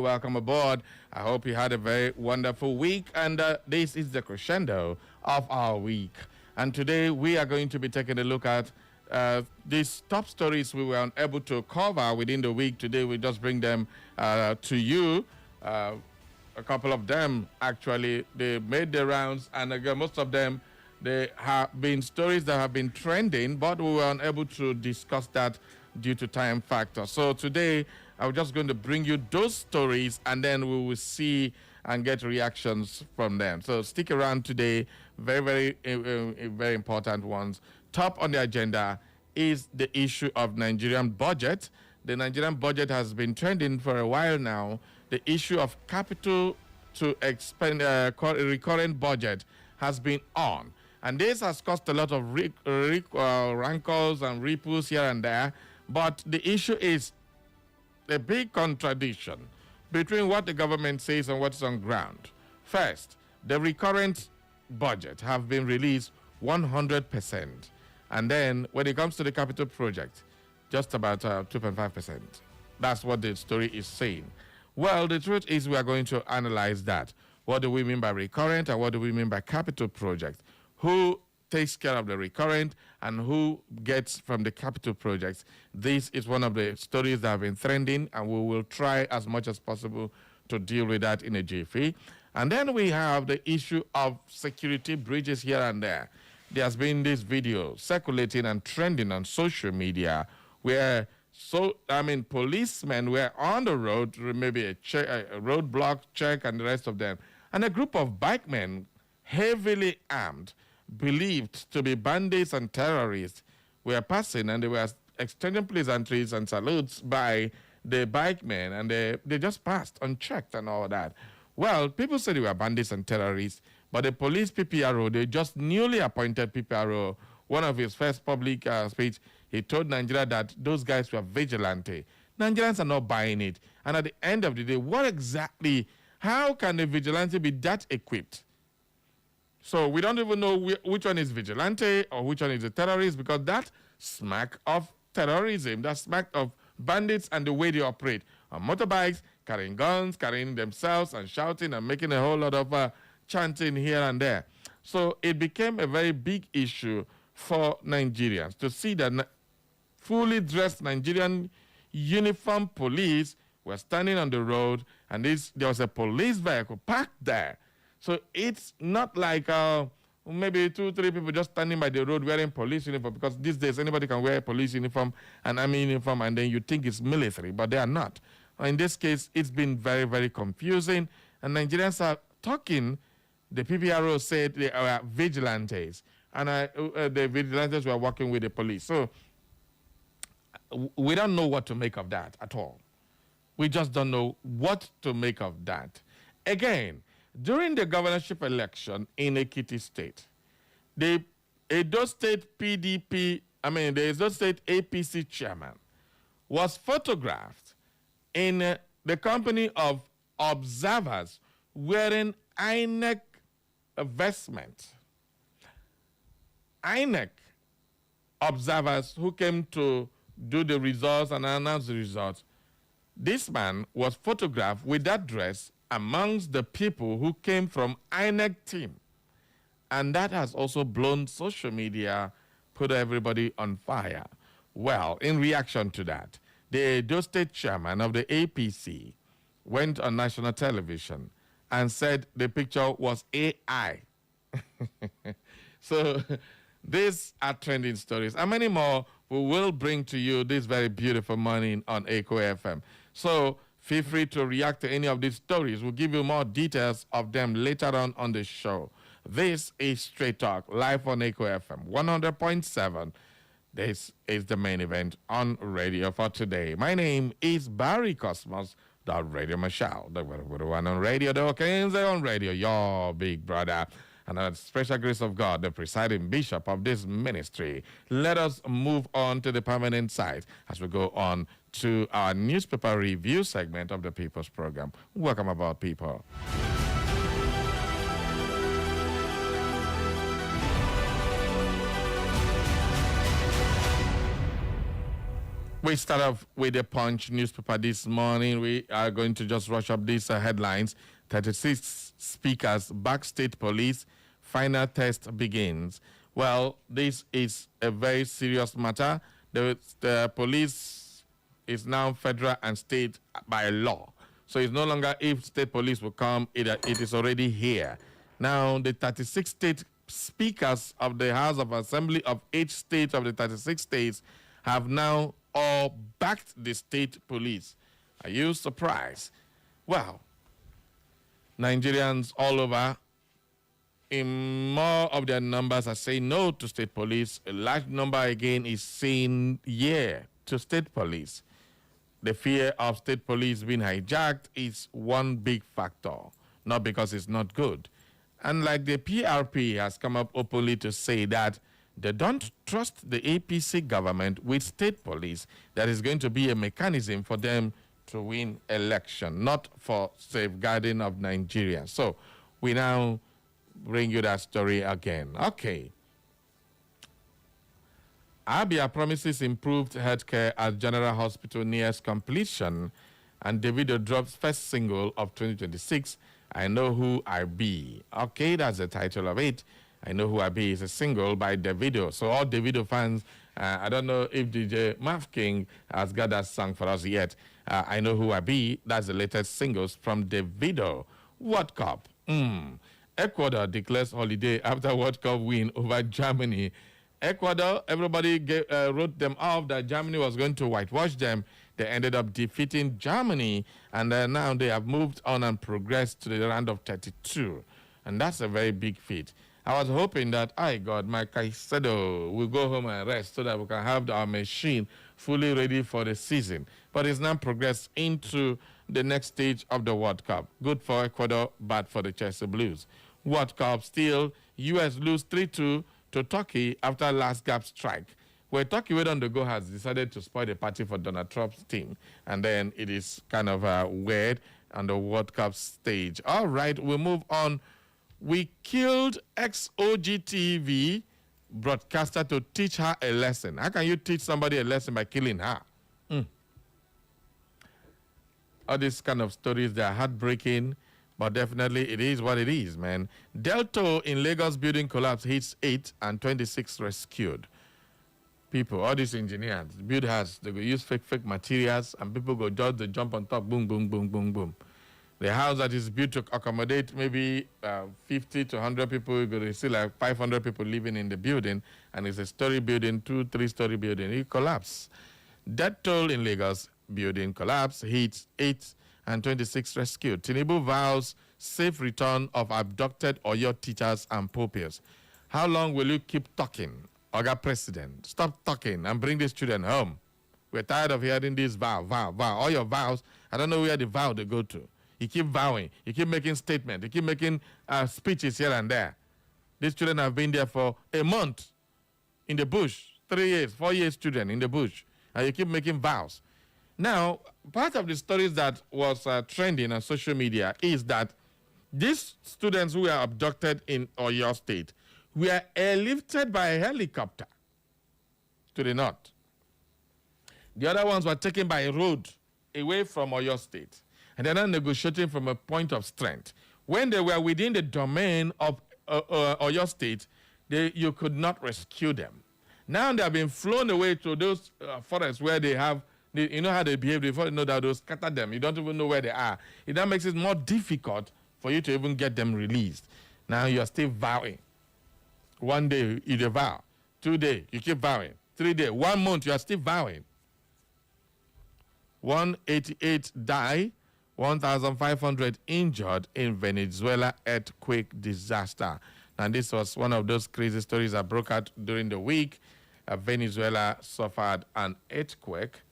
welcome aboard. I hope you had a very wonderful week, and this is the crescendo of our week. And today we are going to be taking a look at these top stories we were unable to cover within the week. Today we just bring them to you. A couple of them, actually, they made the rounds, and again, most of them, they have been stories that have been trending, but we were unable to discuss that due to time factor. So today, I'm just going to bring you those stories, and then we will see and get reactions from them. So stick around today. Very important ones. Top on the agenda is the issue of Nigerian budget. The Nigerian budget has been trending for a while now. The issue of capital to expend recurrent budget has been on. And this has caused a lot of rankles and ripples here and there. But the issue is a big contradiction between what the government says and what's on ground. First, the recurrent budget have been released 100%. And then when it comes to the capital project, just about 2.5%. That's what the story is saying. Well, the truth is we are going to analyze that. What do we mean by recurrent and what do we mean by capital project? Who takes care of the recurrent and who gets from the capital projects? This is one of the stories that have been trending, and we will try as much as possible to deal with that in a jiffy. And then we have the issue of security breaches here and there. There has been this video circulating and trending on social media where policemen were on the road, maybe a roadblock check and the rest of them, and a group of bikemen, heavily armed, believed to be bandits and terrorists, were passing, and they were exchanging pleasantries and salutes by the bikemen, and they just passed unchecked and all that. Well, people said they were bandits and terrorists, but the police PPRO, the just newly appointed PPRO, one of his first public speech, he told Nigeria that those guys were vigilante. Nigerians are not buying it. And at the end of the day, how can a vigilante be that equipped? So we don't even know which one is vigilante or which one is a terrorist, because that smack of terrorism, that smack of bandits and the way they operate on motorbikes, carrying guns, carrying themselves and shouting and making a whole lot of chanting here and there. So it became a very big issue for Nigerians to see that fully dressed Nigerian uniform police were standing on the road, and there was a police vehicle parked there. So it's not like maybe 2-3 people just standing by the road wearing police uniform, because these days anybody can wear a police uniform, an army uniform, and then you think it's military, but they are not. In this case, it's been very confusing, and Nigerians are talking. The PPRO said they are vigilantes, and the vigilantes were working with the police. So we don't know what to make of that at all. We just don't know what to make of that. Again, during the governorship election in Ekiti State, the Edo State APC chairman was photographed in the company of observers wearing INEC vestment. INEC observers who came to do the results and announce the results. This man was photographed with that dress amongst the people who came from INEC team. And that has also blown social media, put everybody on fire. Well, in reaction to that, the Edo State chairman of the APC went on national television and said the picture was AI. So these are trending stories. And many more we will bring to you this very beautiful morning on Echo FM. So feel free to react to any of these stories. We'll give you more details of them later on the show. This is Straight Talk, live on Echo FM 100.7. This is the main event on radio for today. My name is Barry Cosmos, the Radio Marshal, the one on radio, the Okenze on radio, your big brother. And a special grace of God, the presiding bishop of this ministry. Let us move on to the permanent side as we go on to our newspaper review segment of the People's Program. Welcome aboard, people. We start off with the Punch newspaper this morning. We are going to just rush up these headlines. 36 speakers back state police. Final test begins. Well, this is a very serious matter. The police is now federal and state by law. So it's no longer if state police will come, it is already here. Now, the 36 state speakers of the House of Assembly of each state of the 36 states have now all backed the state police. Are you surprised? Well, Nigerians all over, in more of their numbers, are saying no to state police. A large number again is saying yeah to state police. The fear of state police being hijacked is one big factor, not because it's not good. And like the PRP has come up openly to say that they don't trust the APC government with state police. That is going to be a mechanism for them to win election, not for safeguarding of Nigeria. So we now bring you that story again. Okay. Abia promises improved healthcare at General Hospital nears completion, and Davido drops first single of 2026, I Know Who I Be. Okay, that's the title of it. I Know Who I Be is a single by Davido. So all Davido fans, I don't know if DJ Maf King has got that song for us yet. I Know Who I Be, that's the latest singles from Davido. World Cup. Ecuador declares holiday after World Cup win over Germany. Ecuador, everybody wrote them off that Germany was going to whitewash them. They ended up defeating Germany, and now they have moved on and progressed to the round of 32. And that's a very big feat. I was hoping that, God, my Caicedo will go home and rest so that we can have our machine fully ready for the season. But it's now progressed into the next stage of the World Cup. Good for Ecuador, bad for the Chelsea Blues. World Cup still, U.S. lose 3-2 to Turkey after last gap strike, where Turkey went on the go has decided to spoil the party for Donald Trump's team. And then it is kind of weird on the World Cup stage. All right, we'll move on. We killed ex-OGTV broadcaster to teach her a lesson. How can you teach somebody a lesson by killing her? All these kind of stories, they are heartbreaking, but definitely it is what it is, man. Delta in Lagos building collapse hits 8 and 26 rescued. People, all these engineers, builders, they go use fake materials, and people go just they jump on top, boom, boom, boom, boom, boom. The house that is built to accommodate maybe 50 to 100 people, you're going to see like 500 people living in the building, and it's a story building, 2-3-story building. It collapsed. Death toll in Lagos building collapse hits 8 and 26 rescued. Tinubu vows safe return of abducted Oyo teachers and pupils. How long will you keep talking, Oga President? Stop talking and bring these children home. We're tired of hearing this vow. All your vows, I don't know where the vow they go to. You keep vowing. You keep making statements. You keep making speeches here and there. These children have been there for a month in the bush. 3 years, 4 years children in the bush. And you keep making vows. Now, part of the stories that was trending on social media is that these students who were abducted in Oyo State were airlifted by a helicopter to the north. The other ones were taken by a road away from Oyo State. And they're not negotiating from a point of strength. When they were within the domain of Oyo State, you could not rescue them. Now they have been flown away to those forests where they have, you know how they behave before you know that they'll scatter them. You don't even know where they are. That makes it more difficult for you to even get them released. Now you're still vowing. 1 day you vow. 2 days you keep vowing. 3 days. 1 month you are still vowing. 188 die. 1,500 injured in Venezuela earthquake disaster. And this was one of those crazy stories that broke out during the week. Venezuela suffered an earthquake.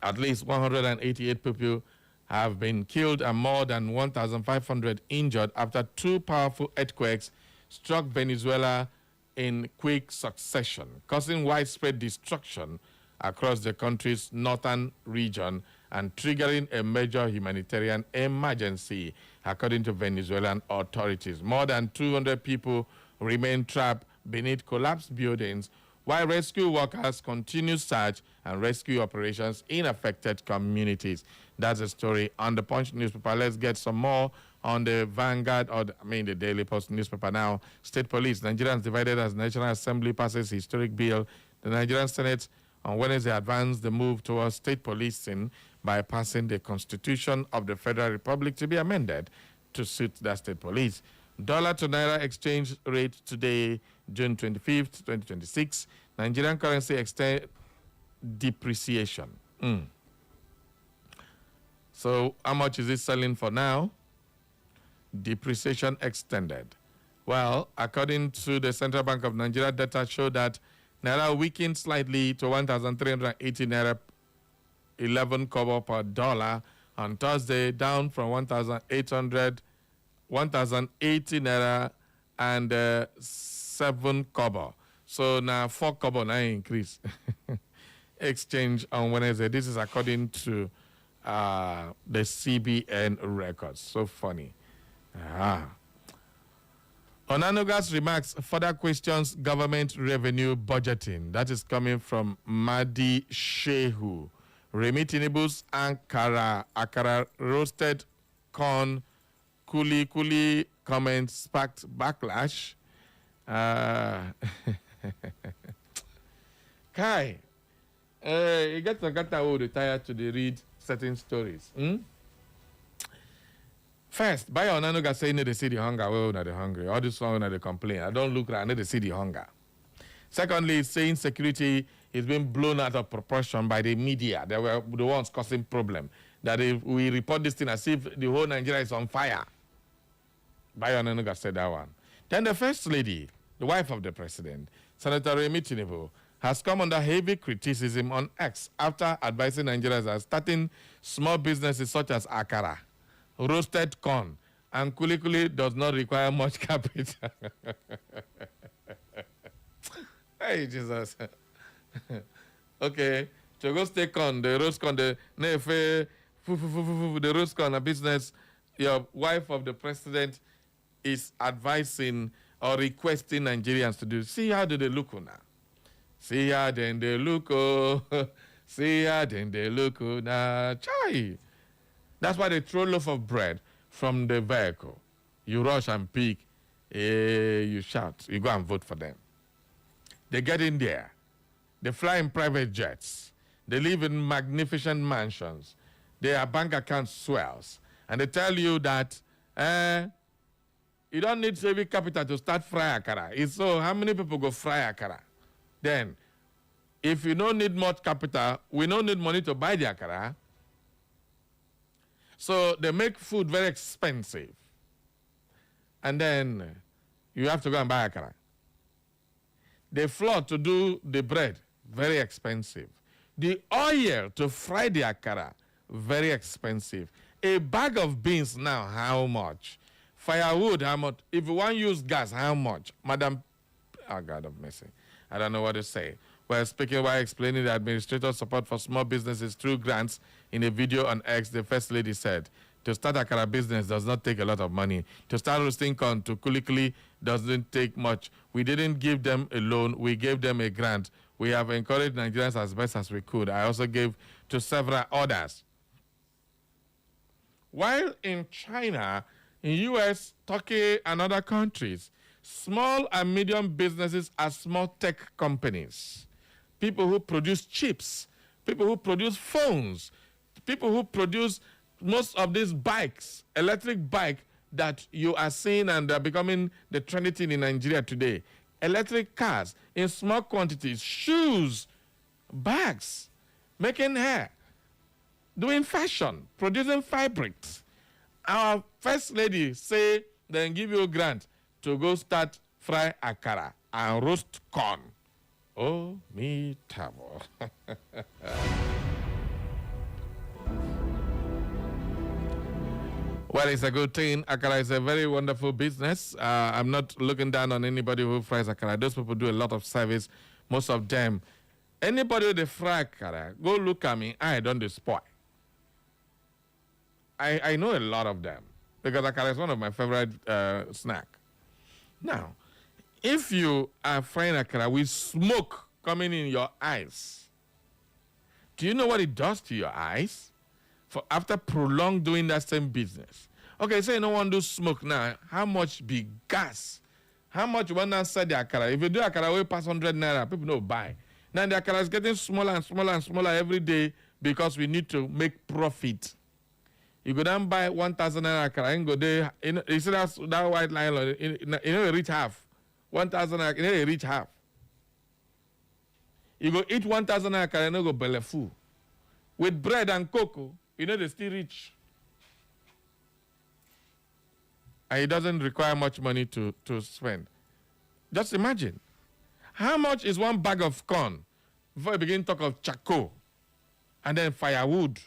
At least 188 people have been killed and more than 1,500 injured after 2 powerful earthquakes struck Venezuela in quick succession, causing widespread destruction across the country's northern region and triggering a major humanitarian emergency, according to Venezuelan authorities. More than 200 people remain trapped beneath collapsed buildings, while rescue workers continue search and rescue operations in affected communities. That's a story on the Punch newspaper. Let's get some more on the Vanguard, or the Daily Post newspaper now. State Police, Nigerians divided as National Assembly passes historic bill. The Nigerian Senate on Wednesday advanced the move towards state policing by passing the Constitution of the Federal Republic to be amended to suit the state police. Dollar to Naira exchange rate today, June 25th, 2026. Nigerian currency extend depreciation. So how much is it selling for now? Depreciation extended. Well, according to the Central Bank of Nigeria, data show that Naira weakened slightly to 1,380 Naira 11 kobo per dollar on Thursday, down from 1,080 Naira and 7 kobo. So now 4 kobo now increase. Exchange on Wednesday. This is according to the CBN records. So funny. Onanuga's remarks further questions government revenue budgeting. That is coming from Madi Shehu. Remi Tinubu's Akara roasted corn kuli comments sparked backlash. Kai, you get to get tired to read certain stories. First, by Onanuga saying they see the hunger, well, not the hungry. All this one, not the complain. I don't look around, they see the hunger. Secondly, saying security is being blown out of proportion by the media. They were the ones causing problem. That if we report this thing as if the whole Nigeria is on fire. Bayo Onanuga said that one. Then the First Lady, the wife of the President, Senator Remi Tinubu, has come under heavy criticism on X after advising Nigerians as starting small businesses such as Akara, roasted corn, and kuli does not require much capital. Hey, Jesus. Okay, to go stay corn, the roast corn, the roast corn, a business, your wife of the president is advising or requesting Nigerians to do. See how do they look now? See how then they look, oh. See how then they look, oh. Nah, chai. That's why they throw a loaf of bread from the vehicle. You rush and pick, you shout, you go and vote for them. They get in there. They fly in private jets. They live in magnificent mansions. Their bank account swells. And they tell you that you don't need saving capital to start fry akara. It's so how many people go fry akara? Then, if you don't need much capital, we don't need money to buy the akara. So they make food very expensive. And then you have to go and buy akara. The flour to do the bread, very expensive. The oil to fry the akara, very expensive. A bag of beans now, how much? Firewood, how much? If you want to use gas, how much? Madam, oh God of mercy. I don't know what to say. Well, speaking while explaining the administrator's support for small businesses through grants in a video on X, the First Lady said, to start a akara business does not take a lot of money. To start roasting corn to kuli doesn't take much. We didn't give them a loan. We gave them a grant. We have encouraged Nigerians as best as we could. I also gave to several others. While in China, in US, Turkey, and other countries, small and medium businesses are small tech companies. People who produce chips, people who produce phones, people who produce most of these bikes, electric bike that you are seeing and are becoming the trendy thing in Nigeria today. Electric cars in small quantities, shoes, bags, making hair, doing fashion, producing fabrics. Our First Lady say then give you a grant to go start fry akara and roast corn. Oh, me tabo. Well, it's a good thing. Akara is a very wonderful business. I'm not looking down on anybody who fries akara. Those people do a lot of service. Most of them. Anybody who they fry akara, go look at me. I don't spoil. I know a lot of them because akara is one of my favorite snack. Now, if you are frying akara with smoke coming in your eyes. Do you know what it does to your eyes? For after prolonged doing that same business. Okay, say you don't want to do smoke now. How much be gas? How much one now sell the akara? If you do akara way past 100 naira, people don't buy. Now the akara is getting smaller and smaller and smaller every day because we need to make profit. You go down buy 1,000 naira akara and go there. You see that white line, you know, reach half. 1,000 naira, you know, reach half. You go eat 1,000 naira akara and you go belly full. With bread and cocoa, you know, they still rich. And it doesn't require much money to spend. Just imagine. How much is one bag of corn before you begin to talk of charcoal and then firewood?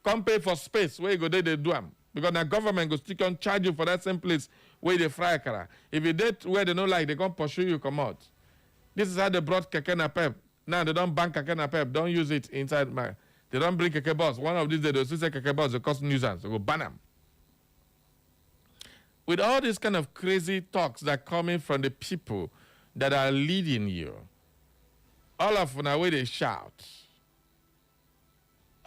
Come pay for space where you go there, they do them. Because the government go still can charge you for that same place where they fry akara. If you did where they don't like, they can't pursue you, come out. This is how they brought keke napep. Now they don't ban keke napep. Don't use it inside my... They don't bring keke bus. One of these days, they'll say keke bus, they cause nuisance. They go ban them. With all these kind of crazy talks that are coming from the people that are leading you, all of them, way they shout.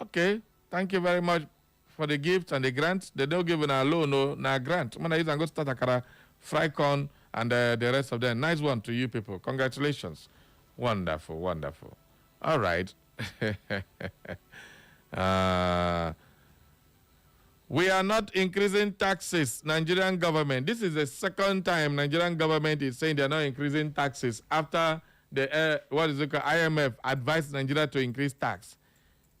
Okay, thank you very much for the gift and the grant. They don't give a loan or a grant. I'm going to go start akara, fry corn, and the rest of them. Nice one to you people. Congratulations. Wonderful, wonderful. All right. We are not increasing taxes, Nigerian government. This is the second time Nigerian government is saying they're not increasing taxes after the IMF advised Nigeria to increase tax.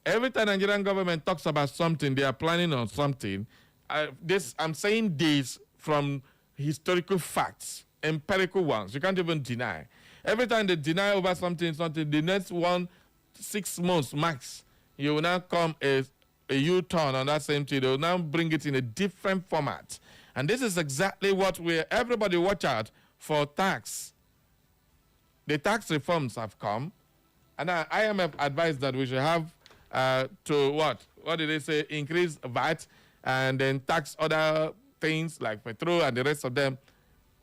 Every time Nigerian government talks about something, they are planning on something. I'm saying this from historical facts, empirical ones. You can't even deny. Every time they deny over something, the next 6 months max, you will now come a U-turn on that same thing. They will now bring it in a different format. And this is exactly what everybody watch out for tax. The tax reforms have come. And IMF advised that we should have to what? What did they say? Increase VAT and then tax other things like petrol and the rest of them.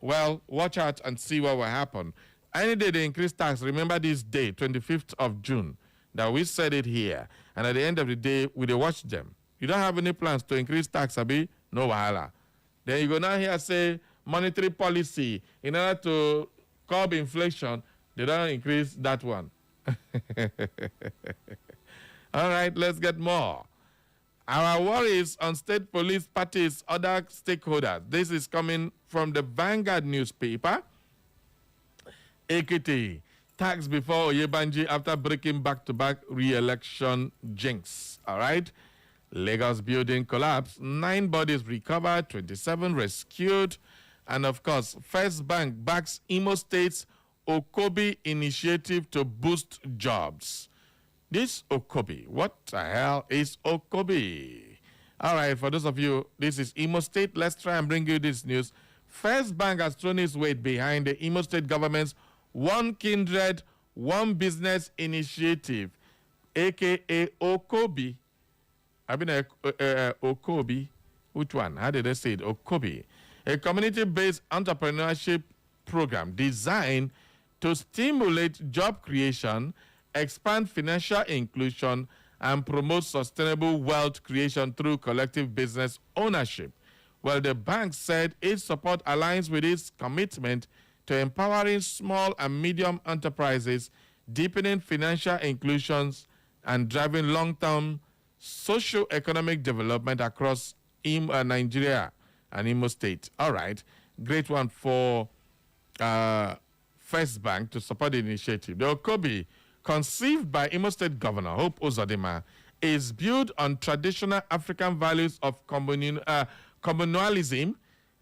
Well, watch out and see what will happen. Any day they increase tax, remember this day, 25th of June, that we said it here. And at the end of the day, we will watch them. You don't have any plans to increase tax, Abi? No wahala. Then you go now here say monetary policy. In order to curb inflation, they don't increase that one. All right, let's get more. Our worries on state police parties, other stakeholders. This is coming from the Vanguard newspaper. Ekiti. Tax before Oyebanji after breaking back-to-back re-election jinx. All right. Lagos building collapse. 9 bodies recovered, 27 rescued. And, of course, First Bank backs Imo State's Okobi initiative to boost jobs. This Okobi, what the hell is Okobi? All right, for those of you, this is Imo State. Let's try and bring you this news. First Bank has thrown its weight behind the Imo State government's One Kindred, One Business initiative, a.k.a. Okobi. I mean, Okobi. Which one? How did they say it? Okobi. A community-based entrepreneurship program designed to stimulate job creation, expand financial inclusion, and promote sustainable wealth creation through collective business ownership. Well, the bank said its support aligns with its commitment to empowering small and medium enterprises, deepening financial inclusions, and driving long-term socio-economic development across Nigeria and Imo State. All right, great one for First Bank to support the initiative. The Okobi, conceived by Imo State Governor Hope Uzodinma, is built on traditional African values of communalism,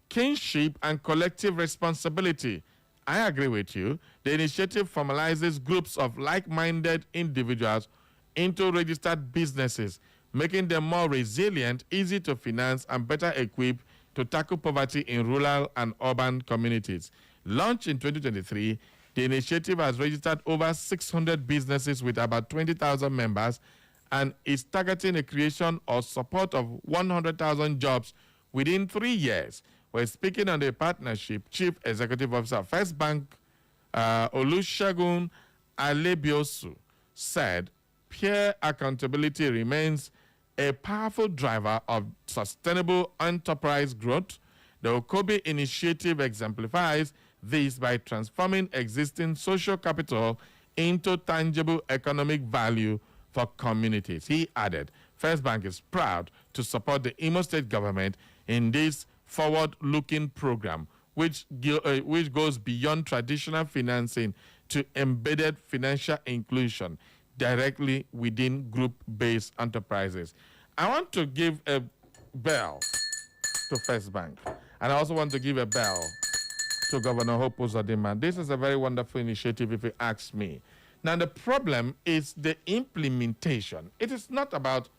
kinship, and collective responsibility. I agree with you. The initiative formalizes groups of like-minded individuals into registered businesses, making them more resilient, easy to finance, and better equipped to tackle poverty in rural and urban communities. Launched in 2023, the initiative has registered over 600 businesses with about 20,000 members and is targeting a creation or support of 100,000 jobs within 3 years. We're speaking on the partnership, Chief Executive Officer, First Bank Olusegun Alebiosu, said peer accountability remains a powerful driver of sustainable enterprise growth. The Okobi initiative exemplifies this by transforming existing social capital into tangible economic value for communities. He added, First Bank is proud to support the Imo State government in this forward-looking program, which goes beyond traditional financing to embedded financial inclusion directly within group-based enterprises. I want to give a bell to First Bank, and I also want to give a bell to Governor Hope Uzodinma. This is a very wonderful initiative, if you ask me. Now, the problem is the implementation. It is not about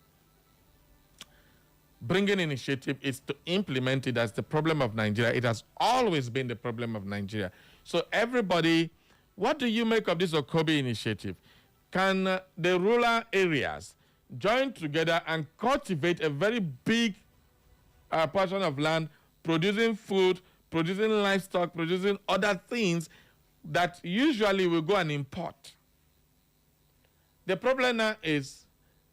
bringing initiative, it's to implement it. That's the problem of Nigeria. It has always been the problem of Nigeria. So everybody, what do you make of this Okobi initiative? Can the rural areas join together and cultivate a very big portion of land, producing food, producing livestock, producing other things that usually we go and import? The problem now is,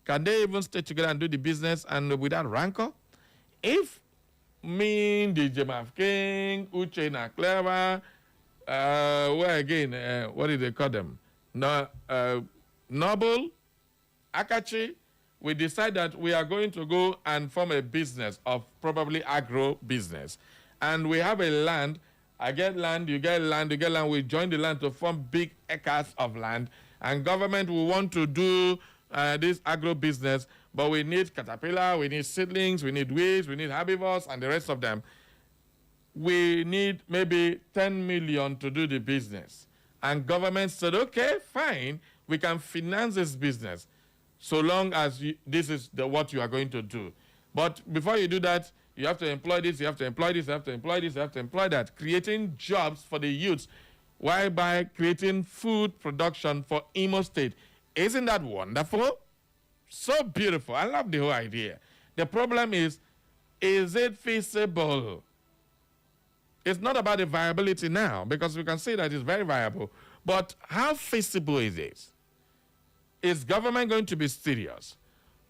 can they even stay together and do the business and without rancor? If me, DJ Maf King, Uche na Clever, where again, what do they call them? Noble, Akachi, we decide that we are going to go and form a business of probably agro business. And we have a land, I get land, you get land, you get land, we join the land to form big acres of land, and government will want to do this agro business, but we need caterpillar, we need seedlings, we need weeds, we need herbivores, and the rest of them. We need maybe 10 million to do the business. And government said, okay, fine, we can finance this business so long as this is what you are going to do. But before you do that, you have to employ this, you have to employ this, you have to employ this, you have to employ that, creating jobs for the youths, while by creating food production for Imo State. Isn't that wonderful? So beautiful. I love the whole idea. The problem is it feasible? It's not about the viability now, because we can say that it's very viable. But how feasible is it? Is government going to be serious?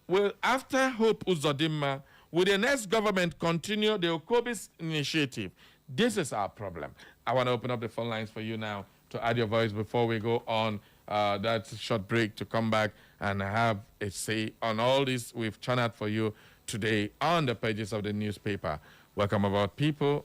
Will, after Hope Uzodinma, will the next government continue the Okobi initiative? This is our problem. I want to open up the phone lines for you now to add your voice before we go on that short break, to come back and have a say on all this we've channeled for you today on the pages of the newspaper. Welcome About People.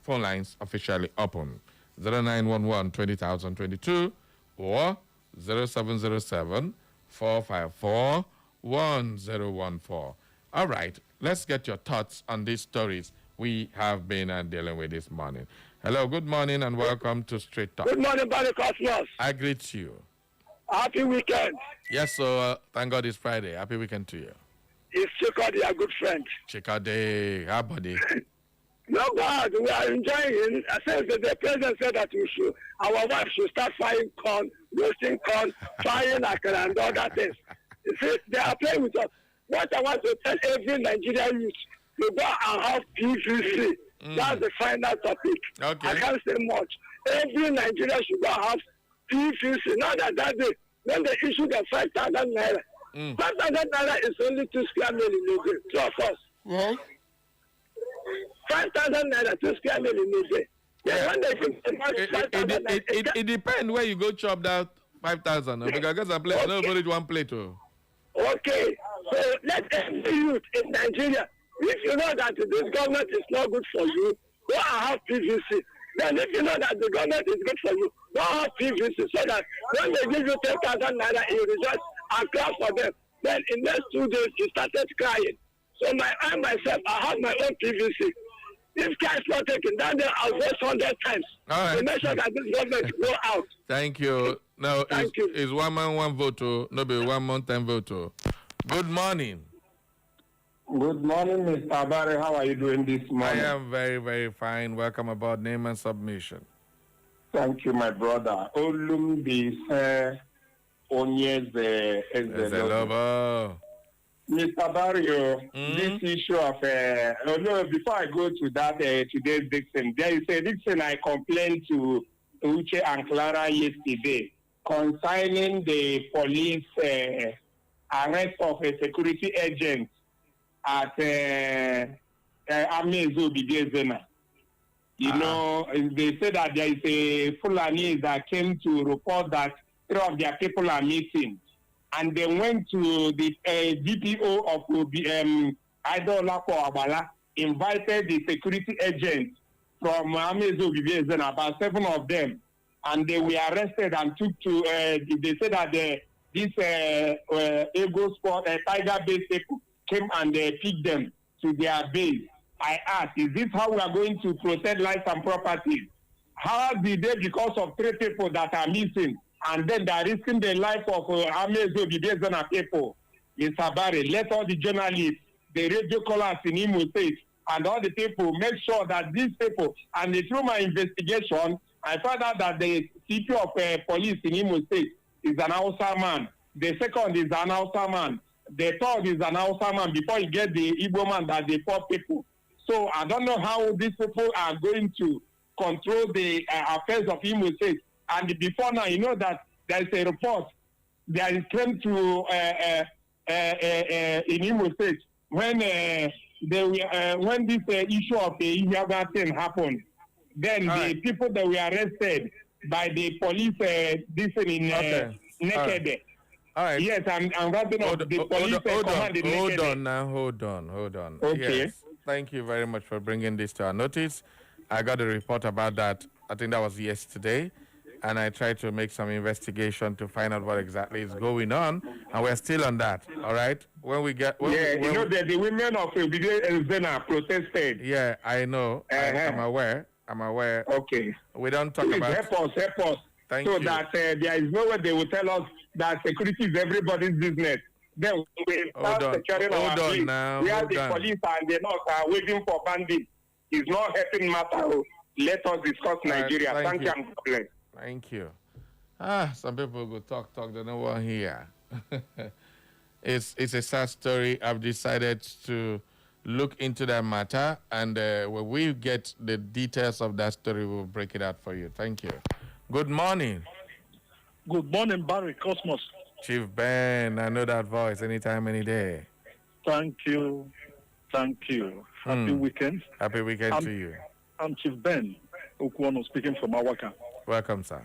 Phone lines officially open. 0911 20022 or 0707 454 1014. All right, let's get your thoughts on these stories we have been dealing with this morning. Hello, good morning, and welcome to Straight Talk. Good morning, Barry Cosmos. I greet you. Happy weekend. Yes, so thank God it's Friday. Happy weekend to you. It's Chikodi, a good friend. Chikade, how buddy? No, God, we are enjoying. Since the president said that our wife should start frying corn, roasting corn, frying akara and other things. You see, they are playing with us. What I want to tell every Nigerian youth, to go and have PVC. That's the final topic. Okay. I can't say much. Every Nigerian should go and have PVC. Not that day, when they issue the 5,000 naira. 5,000 naira is only 2 square meal in a day. Two of us. Yeah. 5,000 naira, 2 square meal in a day. Yeah. When they give It depends where you go chop that 5,000. Because I guess I play, I know only one plate. Okay, so let every youth in Nigeria, if you know that this government is not good for you, go and have PVC. Then if you know that the government is good for you, go and have PVC, so that when they give you 10,000 naira, you rejoice and clap for them. Then in the next 2 days, you started crying. So I myself, I have my own PVC. If care is not taken, then I'll vote 100 times. All right. To make sure that this government go out. Thank you. No, Thank you. It's one man, one vote. No, be 1 month, 10 vote. Good morning. Good morning, Mr. Barry. How are you doing this morning? I am very, very fine. Welcome About Name and Submission. Thank you, my brother. Olumbi Onyeze Ezelobo. Mr. Barry, this issue of no, before I go to that today's Dixon, there is a Dixon I complained to Uche and Clara yesterday concerning the police arrest of a security agent at Amezo Bidezena. You know, they said that there is a Fulani that came to report that 3 of their people are missing. And they went to the DPO of Idolapo Abala, invited the security agents from Amezo Bidezena, about 7 of them. And they were arrested and took to, they said that this Ego Sport, Tiger-based people came and picked them to their base. I asked, is this how we are going to protect lives and property? How did they, because of 3 people that are missing, and then they are risking the life of Amezo Bidezena people in Sabare? Let all the journalists, the radio callers in Imo State, and all the people make sure that these people, and through my investigation, I found out that the CP of police in Imo State is an Hausa man. The second is an Hausa man. The third is an Hausa man before you get the Igbo man that the 4 people. So I don't know how these people are going to control the affairs of Imo State. And before now, you know that there is a report that came to in Imo State when when this issue of the Iyaga thing happened. Then the people that were arrested by the police, this in Nekede. All right. Yes, I'm wrapping up. The police command in Nekede. Hold on. Okay. Yes. Thank you very much for bringing this to our notice. I got a report about that. I think that was yesterday. And I tried to make some investigation to find out what exactly is going on. And we're still on that. All right? When we get... you know that the women of Zena protested. Yeah, I know. I'm aware. Okay. We don't talk about... Help us. Thank you. So that there is no way they will tell us that security is everybody's business. Then we start securing our place. Where the police and the North are waiting for bandits. It's not helping matter. Let us discuss Nigeria. Thank you. Thank you. Some people go talk, they don't want to hear. It's a sad story. I've decided to look into that matter, and when we get the details of that story, we'll break it out for you. Thank you. Good morning. Good morning, Barry Cosmos. Chief Ben, I know that voice anytime, any day. Thank you. Happy weekend. Happy weekend to you. I'm Chief Ben Okuono speaking from Awaka. Welcome, sir.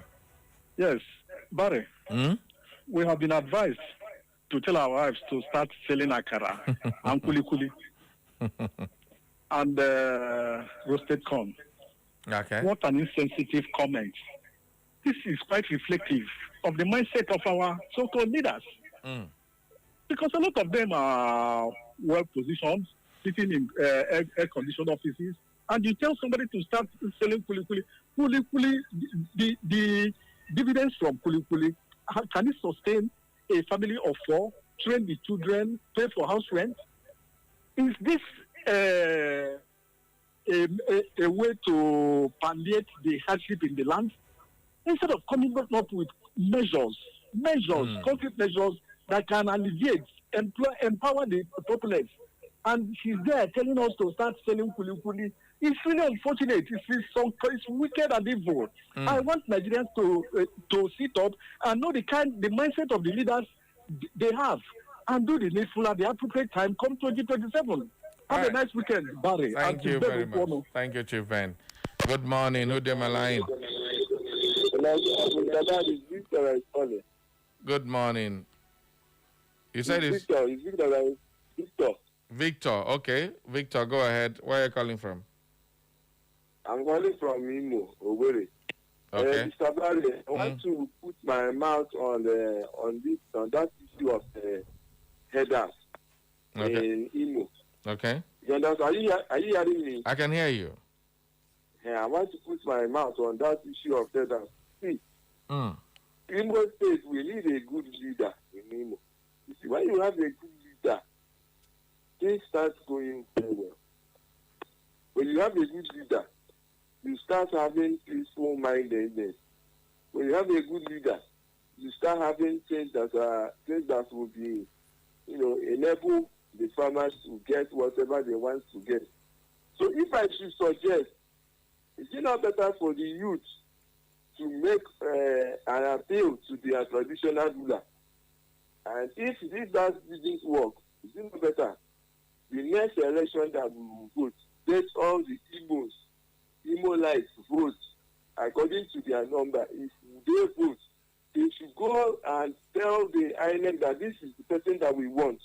Yes, Barry. We have been advised to tell our wives to start selling akara and kuli and roasted corn. Okay. What an insensitive comment. This is quite reflective of the mindset of our so-called leaders. Because a lot of them are well-positioned, sitting in air-conditioned offices, and you tell somebody to start selling kuli. The dividends from kuli, can it sustain a family of 4, train the children, pay for house rent? Is this a way to palliate the hardship in the land? Instead of coming up with measures, concrete measures that can alleviate, empower the populace. And she's there telling us to start selling kuli. It's really unfortunate. It's wicked and evil. I want Nigerians to sit up and know the mindset of the leaders they have and do the needful at the appropriate time come 2027. Have a nice weekend, Barry. Thank you very much. Thank you, Chief Ben. Good morning. Who dem line? Good morning. You said it's Victor. Victor. Okay. Victor, go ahead. Where are you calling from? I'm calling from Imo, Owerri. Okay. Mr. Barry, I want to put my mouth on that issue of headers in Imo. Okay. You understand? Are you hearing me? I can hear you. Yeah, I want to put my mouth on that issue of headers. See, Imo State, we need a good leader in Imo. You see, when you have a good leader, things start going very well. When you have a good leader, you start having peaceful mindedness. When you have a good leader, you start having things that will be, enable the farmers to get whatever they want to get. So if I should suggest, is it not better for the youth to make an appeal to their traditional ruler. And if this didn't work, it's even better. The next election that we will vote, let all the Imo-lites vote according to their number. If they vote, they should go and tell the INEC that this is the person that we want.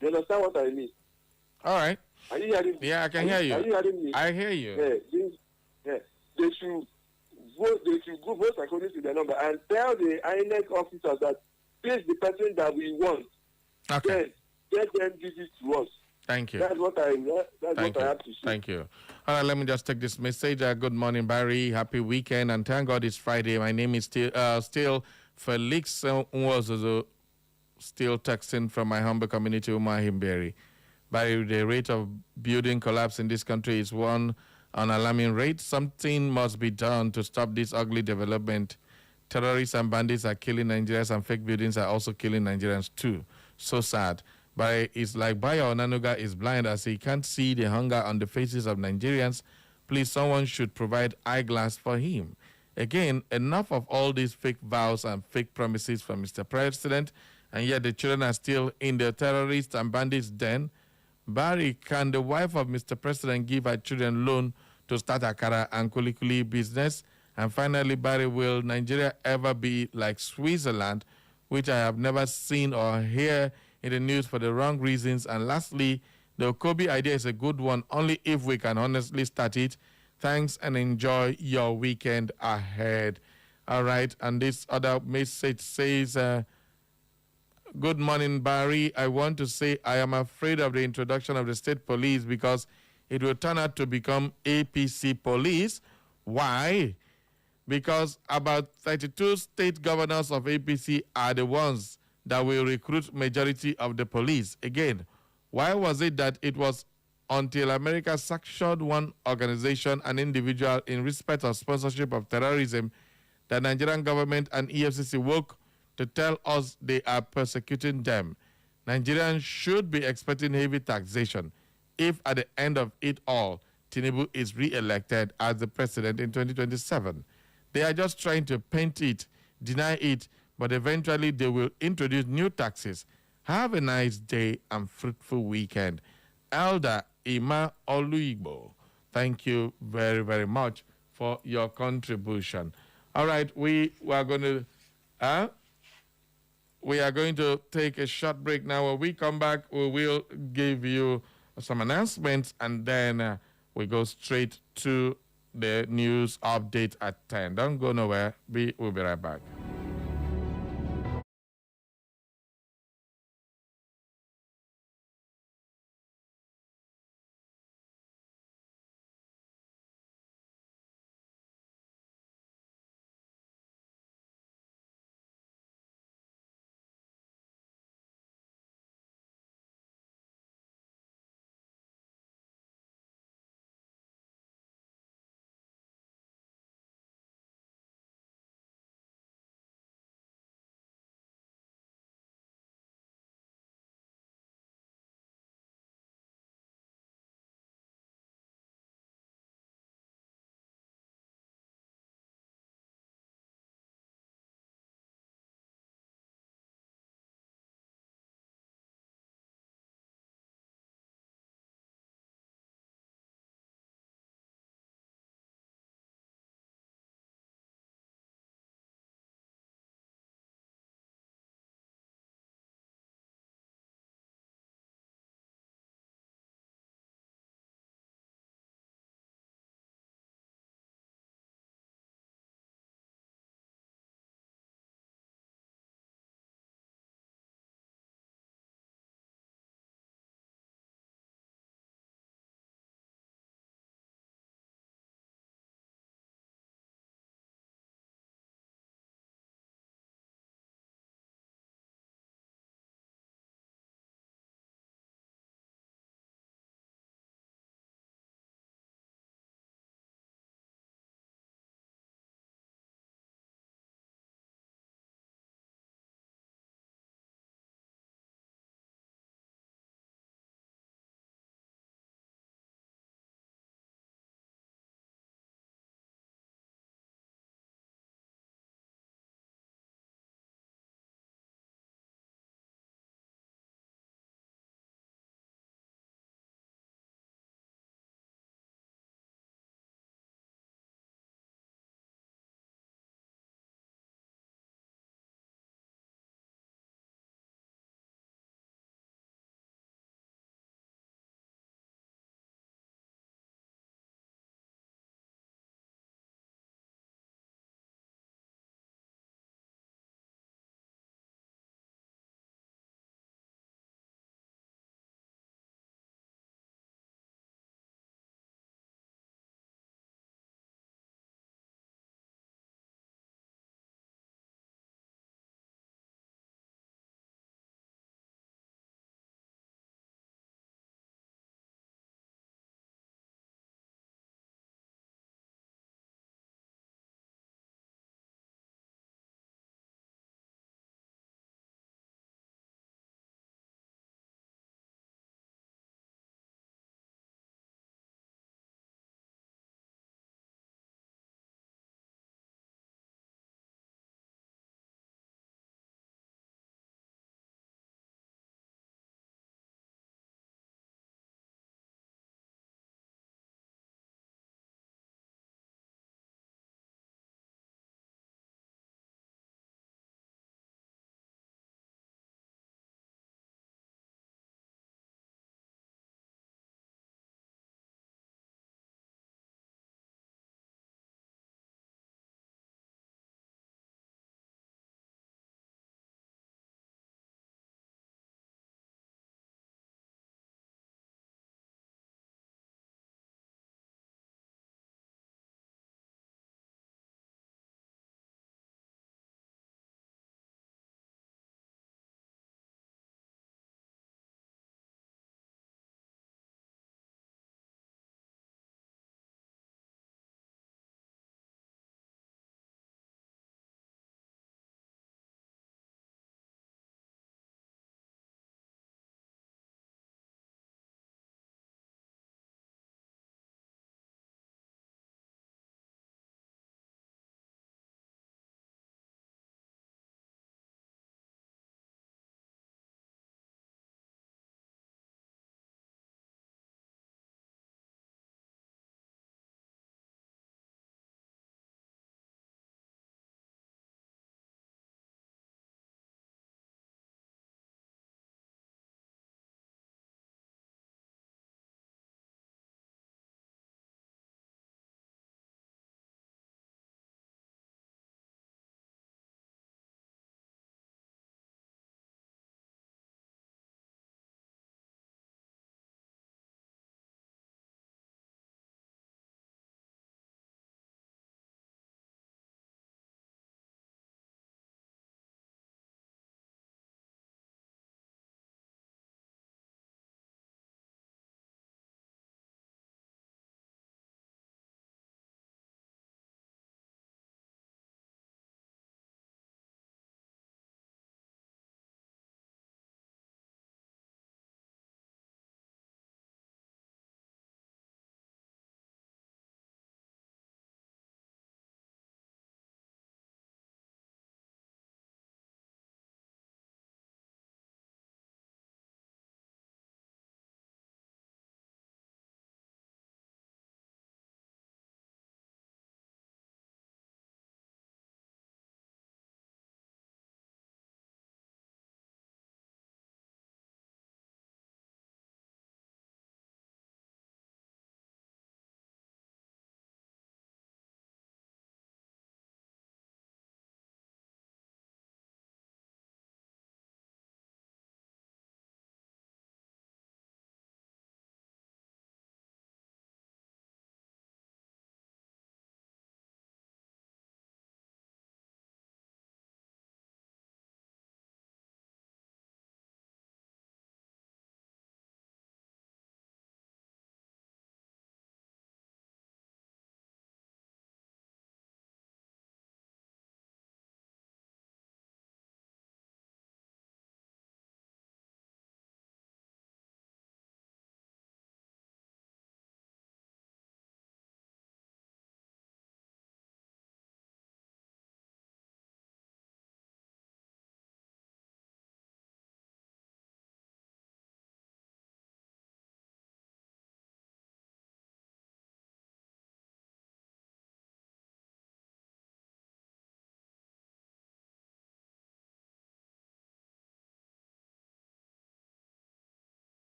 You understand what I mean? All right. Are you hearing me? Yeah, I can hear you. Are you hearing me? I hear you. They should vote. They should go vote according to their number and tell the INEC officers that this is the person that we want. Okay. Then let them give it to us. Thank you. That's what I have to say. Thank you. All right, let me just take this message. Good morning, Barry. Happy weekend, and thank God it's Friday. My name is still Felix Nwozozo, still texting from my humble community, Umahimberi. By the rate of building collapse in this country is an alarming rate. Something must be done to stop this ugly development. Terrorists and bandits are killing Nigerians, and fake buildings are also killing Nigerians too. So sad. But it's like Bayo Onanuga is blind as he can't see the hunger on the faces of Nigerians. Please, someone should provide eyeglass for him. Again, enough of all these fake vows and fake promises from Mr. President, and yet the children are still in the terrorists and bandits' den. Barry, can the wife of Mr. President give her children loan to start Akara and Kulikuli business? And finally, Barry, will Nigeria ever be like Switzerland, which I have never seen or hear in the news for the wrong reasons? And lastly, the Okobi idea is a good one, only if we can honestly start it. Thanks and enjoy your weekend ahead. All right, and this other message says, good morning, Barry. I want to say I am afraid of the introduction of the state police because it will turn out to become APC police. Why? Because about 32 state governors of APC are the ones that will recruit majority of the police. Again, why was it that it was until America sanctioned one organization and individual in respect of sponsorship of terrorism that Nigerian government and EFCC woke to tell us they are persecuting them? Nigerians should be expecting heavy taxation if at the end of it all, Tinubu is re-elected as the president in 2027. They are just trying to paint it, deny it, but eventually they will introduce new taxes. Have a nice day and fruitful weekend. Elder Ima Oluigbo, thank you very, very much for your contribution. All right, we are going to take a short break now. When we come back, we will give you some announcements, and then we go straight to the news update at 10. Don't go nowhere. We'll be right back.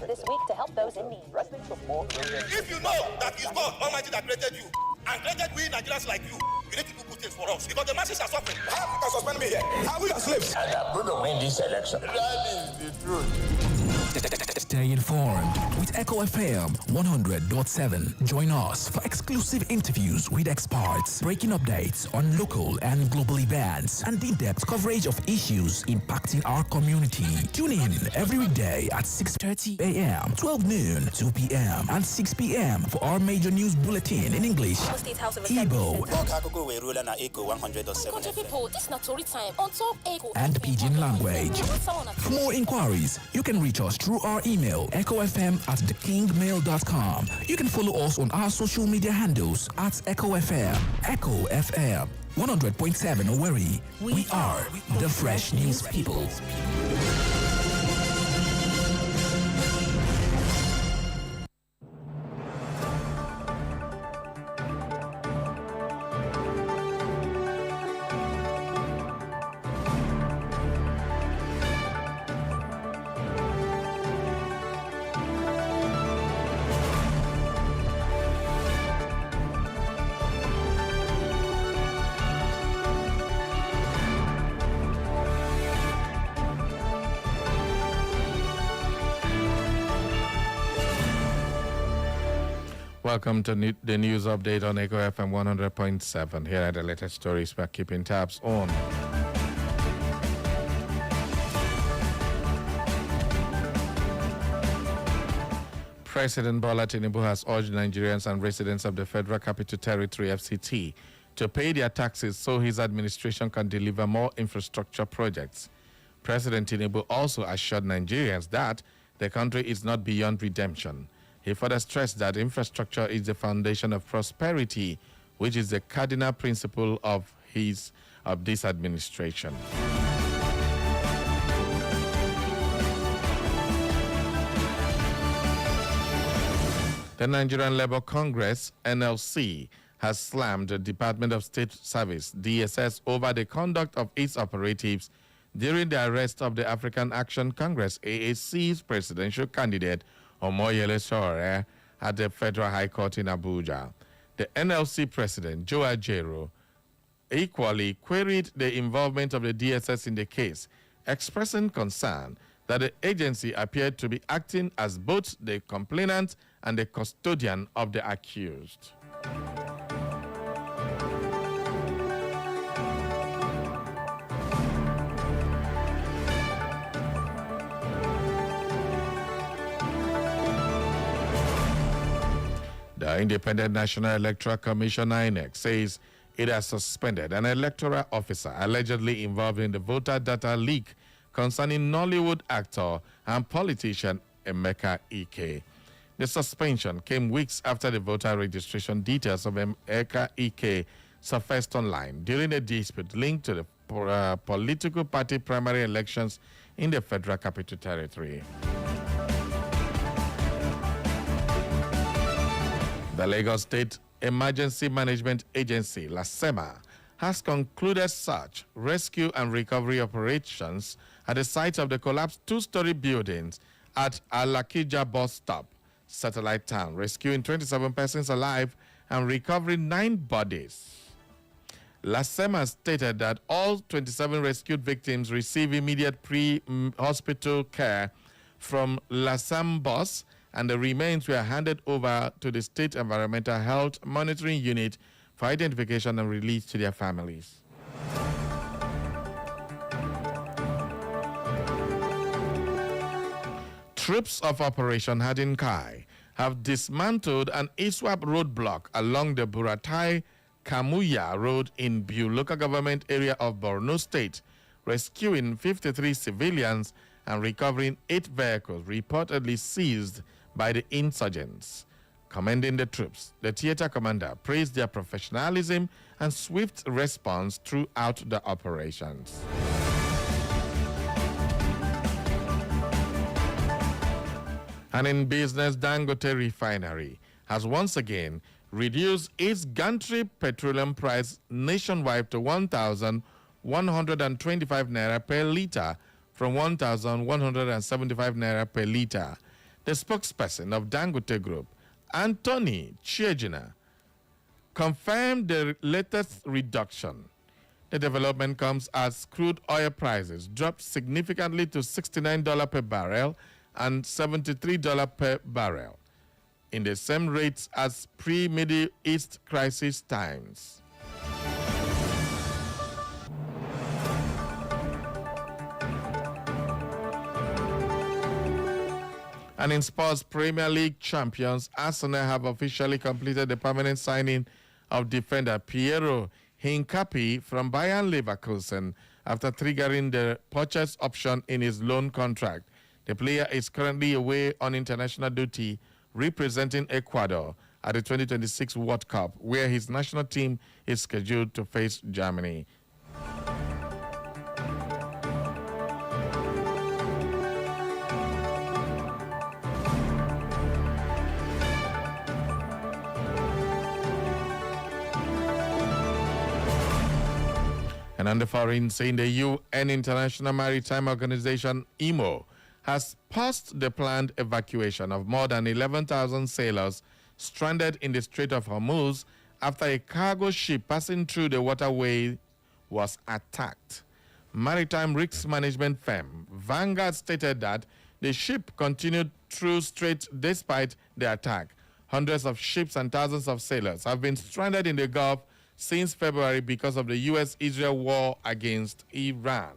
this week to help those in need. If you know that it's God Almighty that created you and created we Nigerians like you need to do good things for us because the masses are suffering. How you can suspend me here? Are we are slaves? And I'm going to win this election. That is the truth. Stay informed with Echo FM 100.7. Join us for exclusive interviews with experts, breaking updates on local and global events, and in-depth coverage of issues impacting our community. Tune in every weekday at 6:30 a.m., 12 noon, 2 p.m., and 6 p.m. for our major news bulletin in English, Igbo, Country people, this not story time on Top Echo and Pidgin language. For more inquiries, you can reach us through our email, echofm@thekingmail.com. You can follow us on our social media handles at Echo FM. Echo FM 100.7 Owerri. We are the Fresh News People. Welcome to the news update on Echo FM 100.7. Here are the latest stories we're keeping tabs on. President Bola Tinubu has urged Nigerians and residents of the Federal Capital Territory (FCT) to pay their taxes so his administration can deliver more infrastructure projects. President Tinubu also assured Nigerians that the country is not beyond redemption. He further stressed that infrastructure is the foundation of prosperity, which is the cardinal principle of this administration. The Nigerian Labour Congress, NLC, has slammed the Department of State Service, DSS, over the conduct of its operatives during the arrest of the African Action Congress, AAC's presidential candidate, Omoyele Sowore, at the Federal High Court in Abuja. The NLC president, Joe Ajero, equally queried the involvement of the DSS in the case, expressing concern that the agency appeared to be acting as both the complainant and the custodian of the accused. The Independent National Electoral Commission, INEC, says it has suspended an electoral officer allegedly involved in the voter data leak concerning Nollywood actor and politician Emeka Ike. The suspension came weeks after the voter registration details of Emeka Ike surfaced online during a dispute linked to the political party primary elections in the Federal Capital Territory. The Lagos State Emergency Management Agency, LASEMA, has concluded search, rescue, and recovery operations at the site of the collapsed two-story buildings at Alakija bus stop, Satellite Town, rescuing 27 persons alive and recovering 9 bodies. LASEMA stated that all 27 rescued victims receive immediate pre-hospital care from LASAM bus, and the remains were handed over to the State Environmental Health Monitoring Unit for identification and release to their families. Troops of Operation Hadinkai have dismantled an ISWAP roadblock along the Buratai-Kamuya Road in Biu local government area of Borno State, rescuing 53 civilians and recovering 8 vehicles reportedly seized by the insurgents. Commending the troops, the theater commander praised their professionalism and swift response throughout the operations. And in business, Dangote Refinery has once again reduced its gantry petroleum price nationwide to 1,125 naira per liter from 1,175 naira per liter. The spokesperson of Dangote Group, Anthony Chiejina, confirmed the latest reduction. The development comes as crude oil prices dropped significantly to $69 per barrel and $73 per barrel, in the same rates as pre-Middle East crisis times. And in sports, Premier League champions Arsenal have officially completed the permanent signing of defender Piero Hincapié from Bayern Leverkusen after triggering the purchase option in his loan contract. The player is currently away on international duty representing Ecuador at the 2026 World Cup, where his national team is scheduled to face Germany. And on the foreign scene, the UN International Maritime Organization, IMO, has paused the planned evacuation of more than 11,000 sailors stranded in the Strait of Hormuz after a cargo ship passing through the waterway was attacked. Maritime risk management firm Vanguard stated that the ship continued through strait despite the attack. Hundreds of ships and thousands of sailors have been stranded in the Gulf since February because of the U.S.-Israel war against Iran.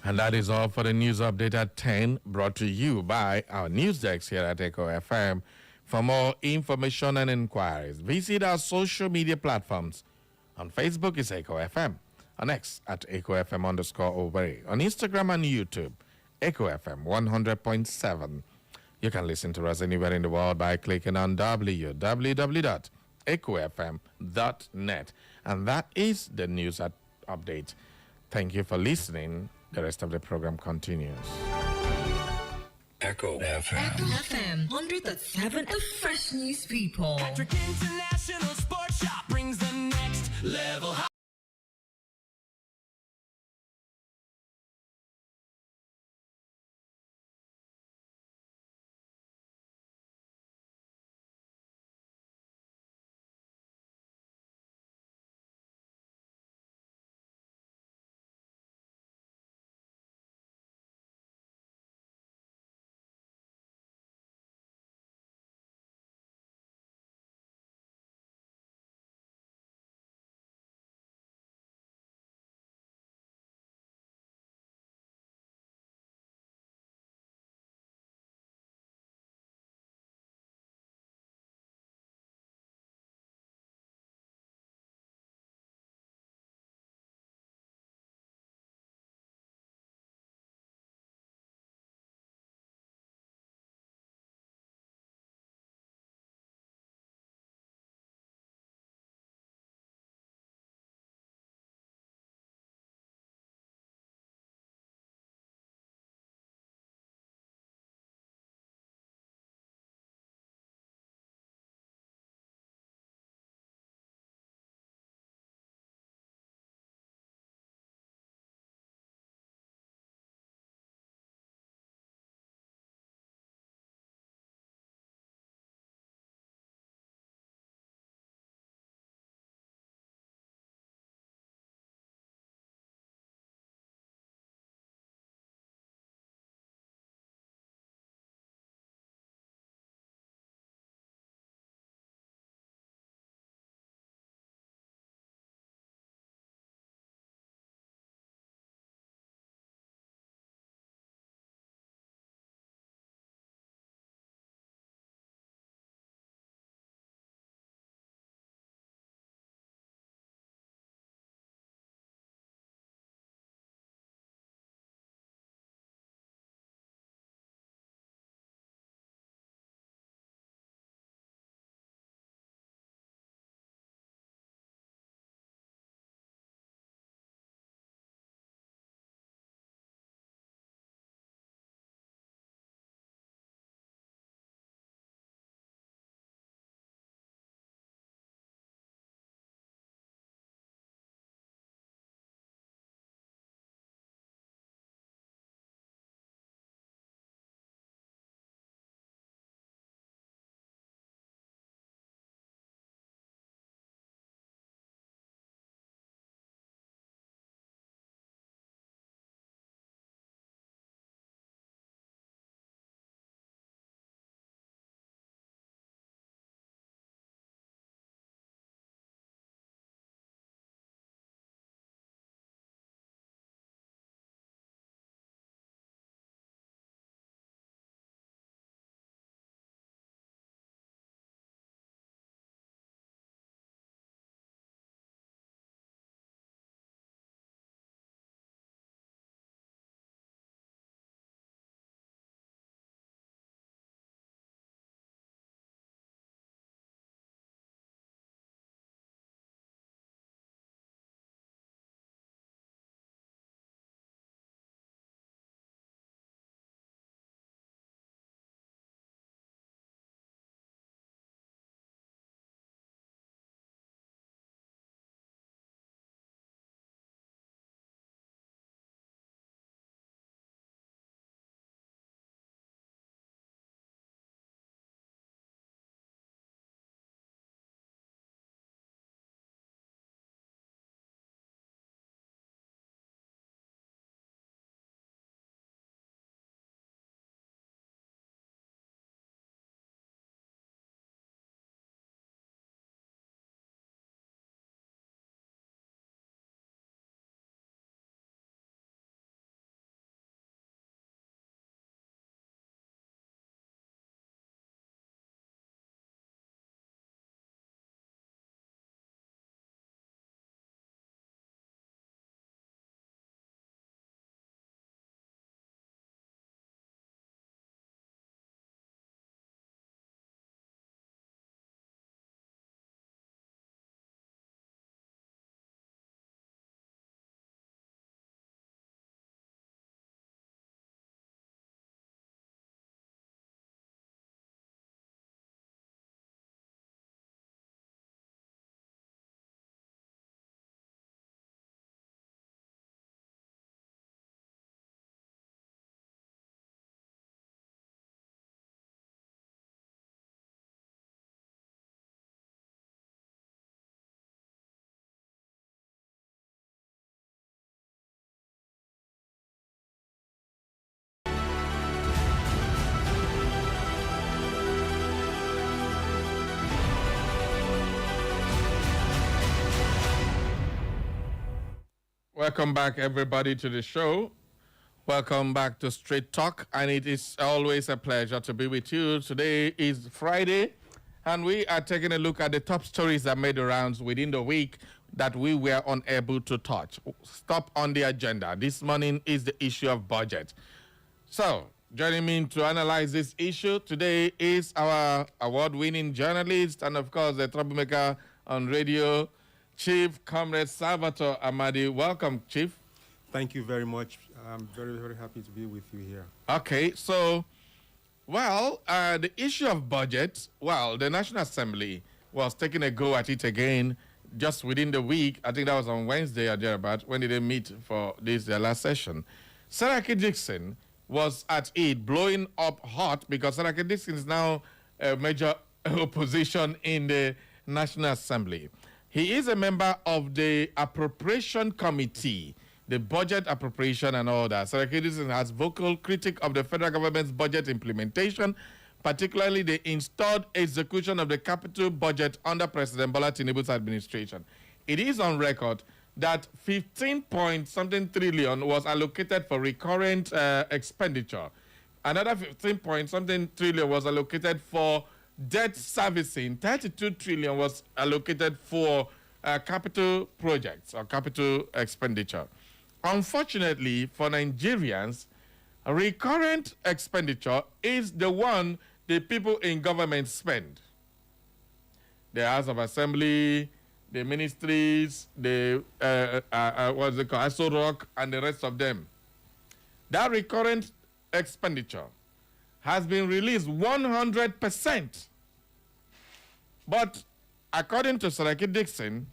And that is all for the news update at 10, brought to you by our news desk here at Echo FM. For more information and inquiries, visit our social media platforms. On Facebook is Echo FM. On X at Echo FM_Owerri. On Instagram and YouTube, Echo FM 100.7. You can listen to us anywhere in the world by clicking on www.echofm.net. And that is the news update. Thank you for listening. The rest of the program continues. Echo FM. Echo FM 100.7, the fresh news people. Patrick International Sports Shop brings the next level high. Welcome back, everybody, to the show. Welcome back to Straight Talk, and it is always a pleasure to be with you. Today is Friday, and we are taking a look at the top stories that made the rounds within the week that we were unable to touch. Stop on the agenda. This morning is the issue of budget. So, joining me to analyze this issue today is our award-winning journalist and, of course, the troublemaker on radio, Chief Comrade Salvatore Amadi. Welcome, Chief. Thank you very much. I'm very, very happy to be with you here. Okay, so, well, the issue of budget, well, the National Assembly was taking a go at it again just within the week. I think that was on Wednesday or thereabout when they meet for this, their last session. Saraki Dixon was at it, blowing up hot because Saraki Dixon is now a major opposition in the National Assembly. He is a member of the Appropriation Committee, the budget appropriation and all that. Saraki Dixon has vocal critique of the federal government's budget implementation, particularly the installed execution of the capital budget under President Bola Tinubu's administration. It is on record that 15-point-something trillion was allocated for recurrent expenditure. Another 15-point-something trillion was allocated for debt servicing. 32 trillion was allocated for capital projects or capital expenditure. Unfortunately for Nigerians, recurrent expenditure is the one the people in government spend. The House of Assembly, the ministries, the what's it called, Aso Rock, and the rest of them. That recurrent expenditure has been released 100%. But according to Saraki Dixon,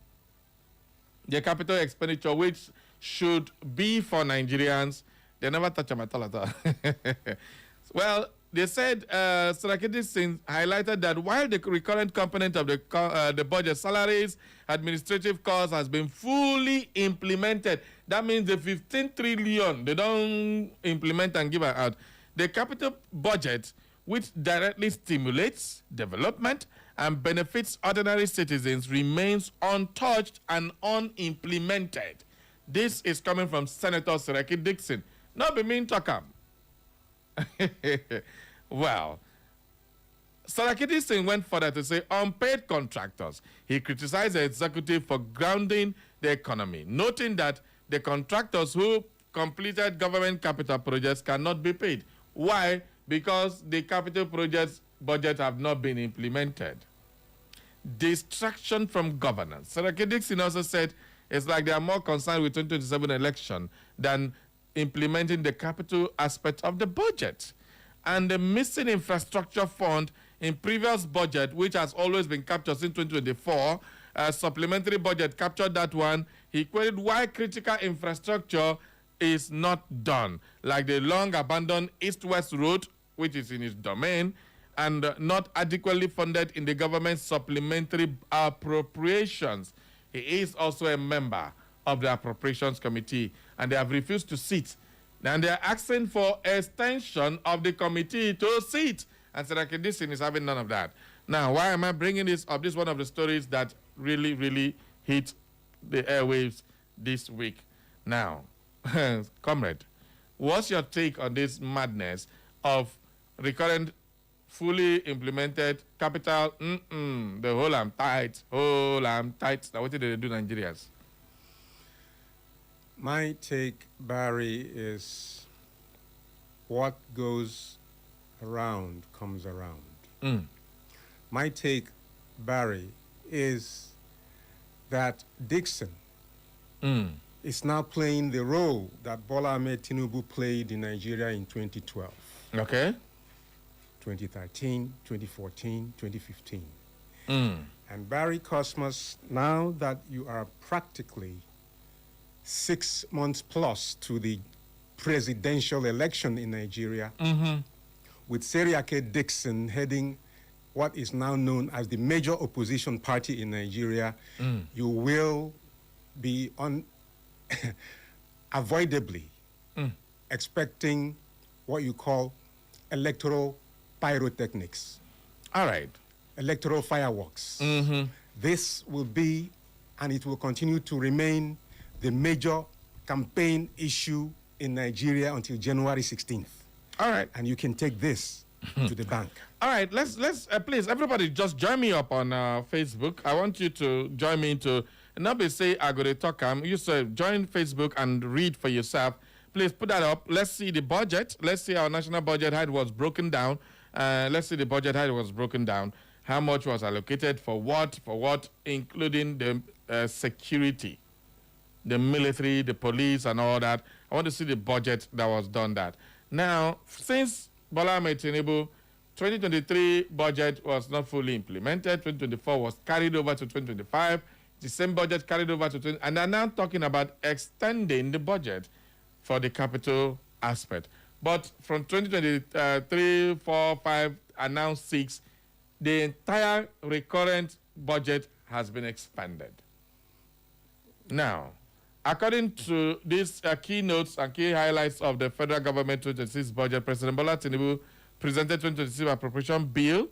the capital expenditure, which should be for Nigerians, they never touch them at all. Well, they said Saraki Dixon highlighted that while the recurrent component of the budget, salaries, administrative costs, has been fully implemented, that means the 15 trillion they don't implement and give out. The capital budget, which directly stimulates development and benefits ordinary citizens, remains untouched and unimplemented. This is coming from Senator Saraki Dixon. Not be mean to come. Well, Saraki Dixon went further to say unpaid contractors. He criticized the executive for grounding the economy, noting that the contractors who completed government capital projects cannot be paid. Why? Because the capital projects budget have not been implemented. Distraction from governance. Saraki Dixon also said it's like they are more concerned with 2027 election than implementing the capital aspect of the budget. And the missing infrastructure fund in previous budget, which has always been captured since 2024, supplementary budget captured that one. He queried why critical infrastructure is not done, like the long abandoned East-West Road, which is in his domain, and not adequately funded in the government's supplementary appropriations. He is also a member of the Appropriations Committee, and they have refused to sit. And they are asking for extension of the committee to sit. And Saraki Dixon is having none of that. Now, why am I bringing this up? This is one of the stories that really, really hit the airwaves this week. Now, comrade, what's your take on this madness of recurrent, fully implemented capital? The whole I'm tight. Now, what did they do, Nigerians? My take, Barry, is what goes around comes around. My take, Barry, is that Dixon is now playing the role that Bola Ahmed Tinubu played in Nigeria in 2012. Okay. 2013, 2014, 2015. And Barry Cosmos, now that you are practically 6 months plus to the presidential election in Nigeria, with Saraki Dixon heading what is now known as the major opposition party in Nigeria, you will be unavoidably expecting what you call electoral pyrotechnics. All right. Electoral fireworks. This will be, and it will continue to remain, the major campaign issue in Nigeria until January 16th. All right. And you can take this to the bank. All right, let's please, everybody, just join me up on Facebook. I want you to join me into, not be say I go to talk. You say join Facebook and read for yourself. Please put that up. Let's see the budget. Let's see our national budget, how it was broken down. Let's see the budget, how it was broken down. How much was allocated for what, including the security, the military, the police, and all that. I want to see the budget that was done that. Now, since Bola Ahmed Tinubu, 2023 budget was not fully implemented. 2024 was carried over to 2025. The same budget carried over to 20, and they're now talking about extending the budget for the capital aspect. But from 2023, 4, 5, and now 6, the entire recurrent budget has been expanded. Now, according to these keynotes and key highlights of the federal government 2026 budget, President Bola Tinubu presented 2026 appropriation bill,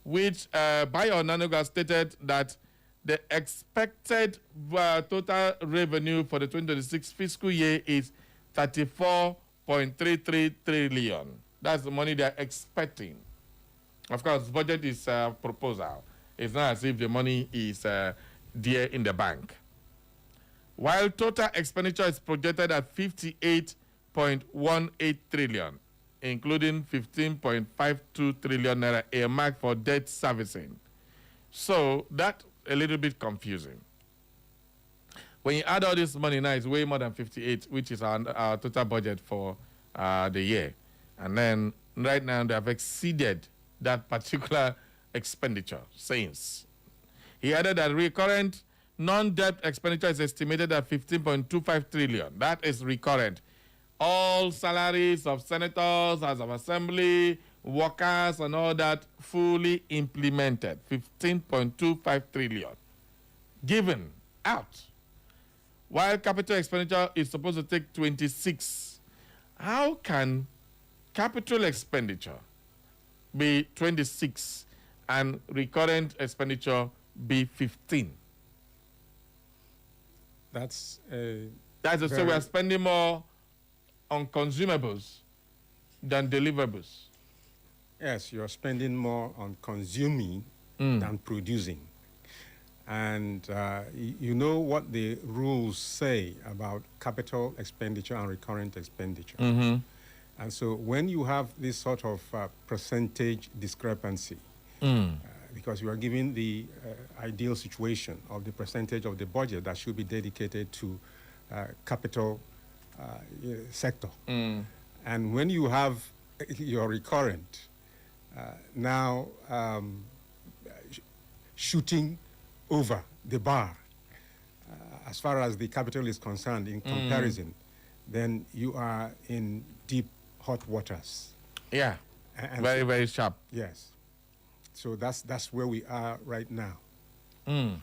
which by Onanuga stated that the expected total revenue for the 2026 fiscal year is 34.33 trillion. That's the money they're expecting. Of course, budget is a proposal. It's not as if the money is there in the bank. While total expenditure is projected at 58.18 trillion, including 15.52 trillion naira earmarked for debt servicing. So that's a little bit confusing. When you add all this money now, it's way more than 58, which is our total budget for the year. And then right now they have exceeded that particular expenditure since. He added that recurrent non-debt expenditure is estimated at 15.25 trillion. That is recurrent. All salaries of senators, House of Assembly, workers, and all that fully implemented. 15.25 trillion given out. While capital expenditure is supposed to take 26, how can capital expenditure be 26 and recurrent expenditure be 15? That's to say we are spending more on consumables than deliverables. Yes, you're spending more on consuming than producing. And you know what the rules say about capital expenditure and recurrent expenditure. Mm-hmm. And so when you have this sort of percentage discrepancy, because you are given the ideal situation of the percentage of the budget that should be dedicated to capital sector. And when you have your recurrent now shooting over the bar as far as the capital is concerned in comparison, then you are in deep hot waters. Yeah, and very, very sharp. Yes. So that's where we are right now. You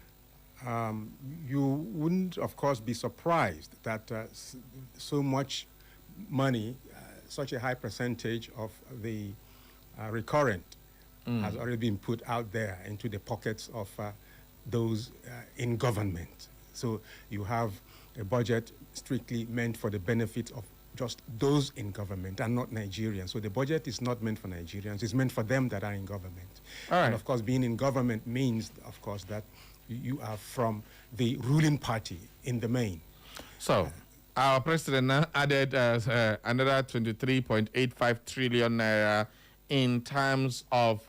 wouldn't, of course, be surprised that so much money, such a high percentage of the recurrent has already been put out there into the pockets of those in government. So you have a budget strictly meant for the benefit of just those in government and not Nigerians. So the budget is not meant for Nigerians. It's meant for them that are in government. All right. And of course, being in government means, of course, that you are from the ruling party in the main. So our president now added another 23.85 trillion naira in terms of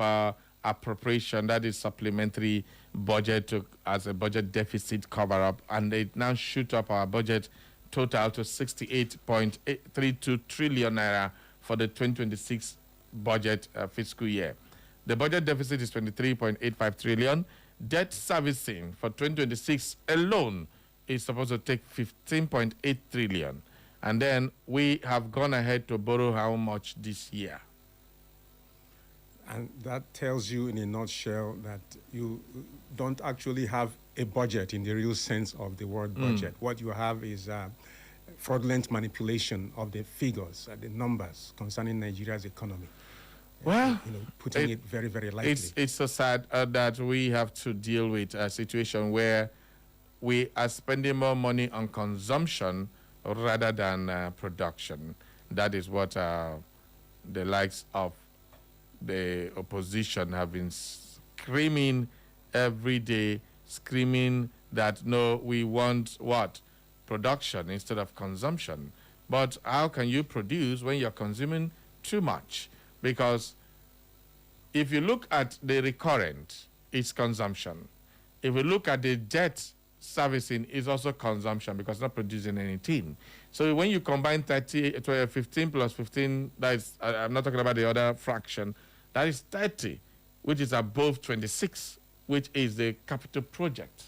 appropriation, that is supplementary budget as a budget deficit cover-up, and it now shoot up our budget total to 68.32 trillion naira for the 2026 budget fiscal year. The budget deficit is 23.85 trillion. Debt servicing for 2026 alone is supposed to take 15.8 trillion. And then we have gone ahead to borrow how much this year? And that tells you in a nutshell that you don't actually have a budget in the real sense of the word budget. What you have is fraudulent manipulation of the figures, the numbers concerning Nigeria's economy. Well, putting it very, very lightly. It's so sad that we have to deal with a situation where we are spending more money on consumption rather than production. That is what the likes of the opposition have been screaming every day, screaming that no, we want what? Production instead of consumption. But how can you produce when you're consuming too much? Because if you look at the recurrent, it's consumption. If you look at the debt servicing, it's also consumption because it's not producing anything. So when you combine 15 plus 15, that is, I'm not talking about the other fraction, that is 30, which is above 26, which is the capital project.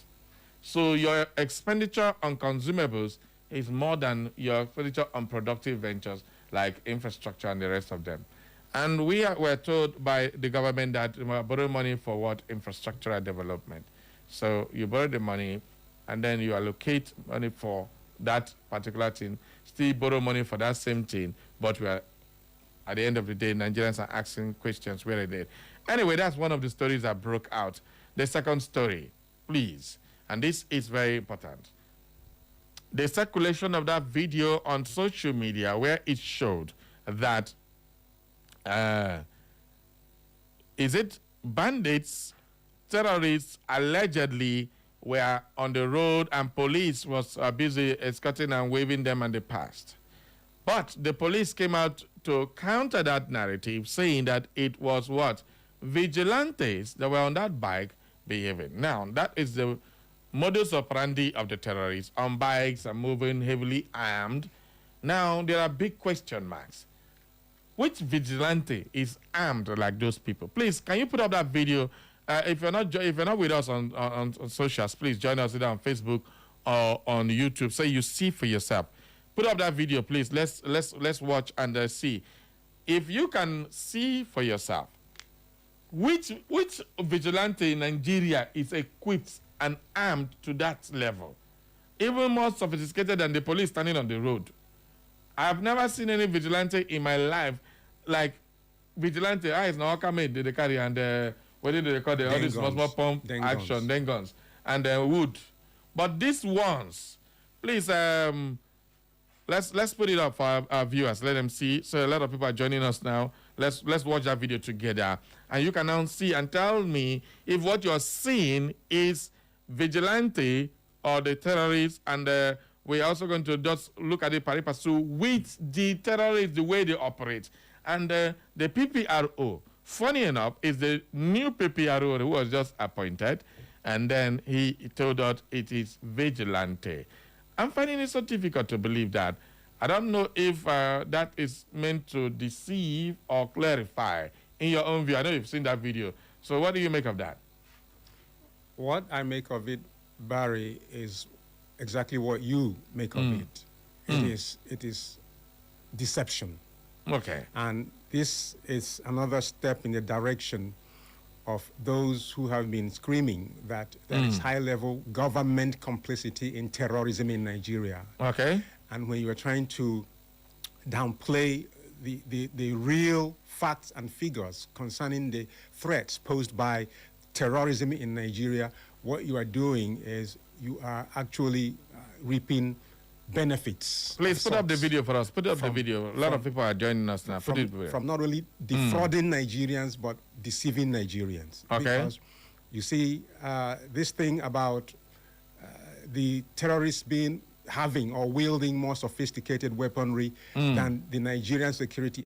So your expenditure on consumables is more than your expenditure on productive ventures like infrastructure and the rest of them. And were told by the government that we borrow money for what? Infrastructural development. So you borrow the money and then you allocate money for that particular thing, still borrow money for that same thing, but we are, at the end of the day, Nigerians are asking questions where they did. Anyway, that's one of the stories that broke out. The second story, please, and this is very important. The circulation of that video on social media where it showed that is it bandits, terrorists allegedly were on the road and police was busy escorting and waving them and they passed. But the police came out to counter that narrative, saying that it was what? Vigilantes that were on that bike behaving. Now, that is the modus operandi of the terrorists, on bikes and moving heavily armed. Now, there are big question marks. Which vigilante is armed like those people? Please, can you put up that video? If you're not with us on socials, please join us either on Facebook or on YouTube. Say you see for yourself. Put up that video, please. Let's watch and see. If you can see for yourself, which vigilante in Nigeria is equipped and armed to that level, even more sophisticated than the police standing on the road? I've never seen any vigilante in my life like vigilante. It's now made they carry and what did they call all this small pump action, then guns and wood. But these ones, please, let's put it up for our viewers. Let them see. So a lot of people are joining us now. Let's watch that video together, and you can now see and tell me if what you're seeing is vigilante or the terrorists. And we're also going to just look at the pari passu with the terrorists, the way they operate, and the PPRO. Funny enough, is the new PPRO who was just appointed, and then he told us it is vigilante. I'm finding it so difficult to believe that. I don't know if that is meant to deceive or clarify in your own view. I know you've seen that video. So what do you make of that? What I make of it, Barry, is exactly what you make of it. It is deception. Okay. And this is another step in the direction of those who have been screaming that there is high-level government complicity in terrorism in Nigeria. Okay. And when you are trying to downplay the real facts and figures concerning the threats posed by terrorism in Nigeria, what you are doing is you are actually reaping benefits. Please put up the video for us. Put up the video. A lot of people are joining us now. From not only defrauding Nigerians, but deceiving Nigerians. Okay. Because you see, this thing about the terrorists having or wielding more sophisticated weaponry than the Nigerian security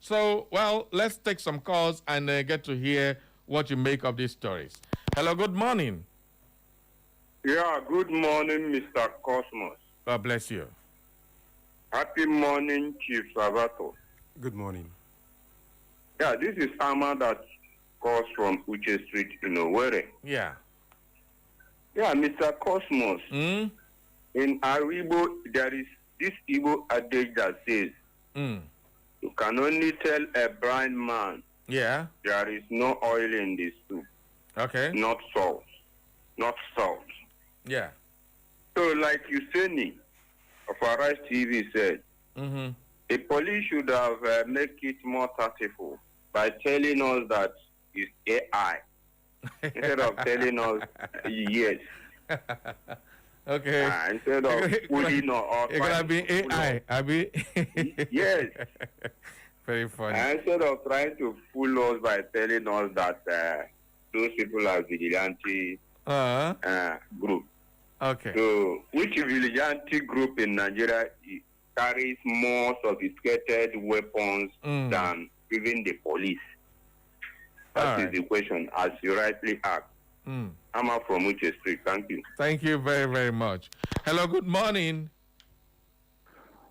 So, well, let's take some calls and get to hear what you make of these stories. Hello, good morning. Yeah, good morning, Mr. Cosmos. God bless you. Happy morning, Chief Salvatore. Good morning. Yeah, this is Ahmad that calls from Uche Street in Owerri. Yeah. Yeah, Mr. Cosmos. Mm? In Aribo, there is this Igbo adage that says, you can only tell a blind man Yeah. there is no oil in this soup. Okay. Not salt. Not salt. Yeah. So, like Yuseni of Arise TV said, the police should have make it more tactful by telling us that it's AI instead of telling us yes. Okay. Instead of pulling or it's gonna be AI, Abi. Yes. Very funny. Instead of trying to fool us by telling us that those people are vigilante group. Okay. So, which vigilante group in Nigeria carries more sophisticated weapons than even the police? That is the question, as you rightly asked. I'm up from Uche Street. Thank you. Thank you very, very much. Hello, good morning.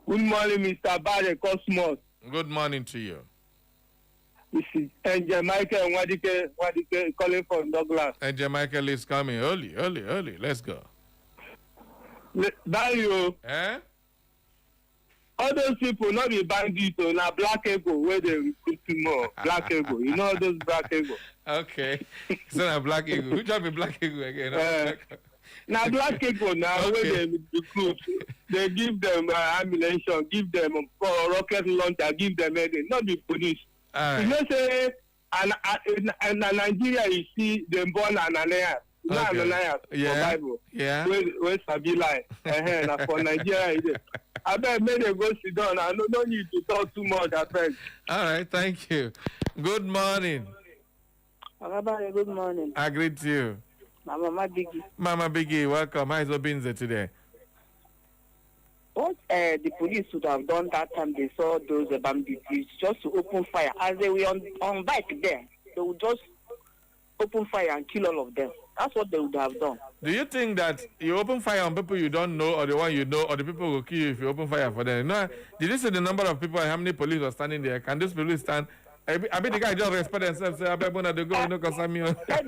Good morning, Mr. Barry Cosmos. Good morning to you. This is Angel Michael Wadike calling from Douglas. Angel Michael is coming early. Let's go. Dario, all those people not be bandits, so now Black Eagle where they recruit more. Black Eagle, you know those Black Eagle. Okay. It's not a Black Eagle. Who job be Black Eagle again? Now Black Eagle now where they recruit, they give them ammunition, give them rocket launcher, give them anything. Not the police. You know say, and Nigeria you see them born Ananias. Okay. Ananias for Bible. Yeah. Where Sabi lie. Now for Nigeria I bet may they go sit down. I don't need to talk too much. I beg. All right, thank you. Good morning. Good morning. I greet you. Mama Biggie. Mama Biggie, welcome. How is Obinze today? What the police would have done that time they saw those bandits is just to open fire. As they were on bike there, they would just open fire and kill all of them. That's what they would have done. Do you think that you open fire on people you don't know or the one you know or the people will kill you if you open fire for them? You know, did you see the number of people and how many police are standing there? Can those police stand? I bet the guy just respect themselves. Say, I bet when they go, you know, because I'm here. Let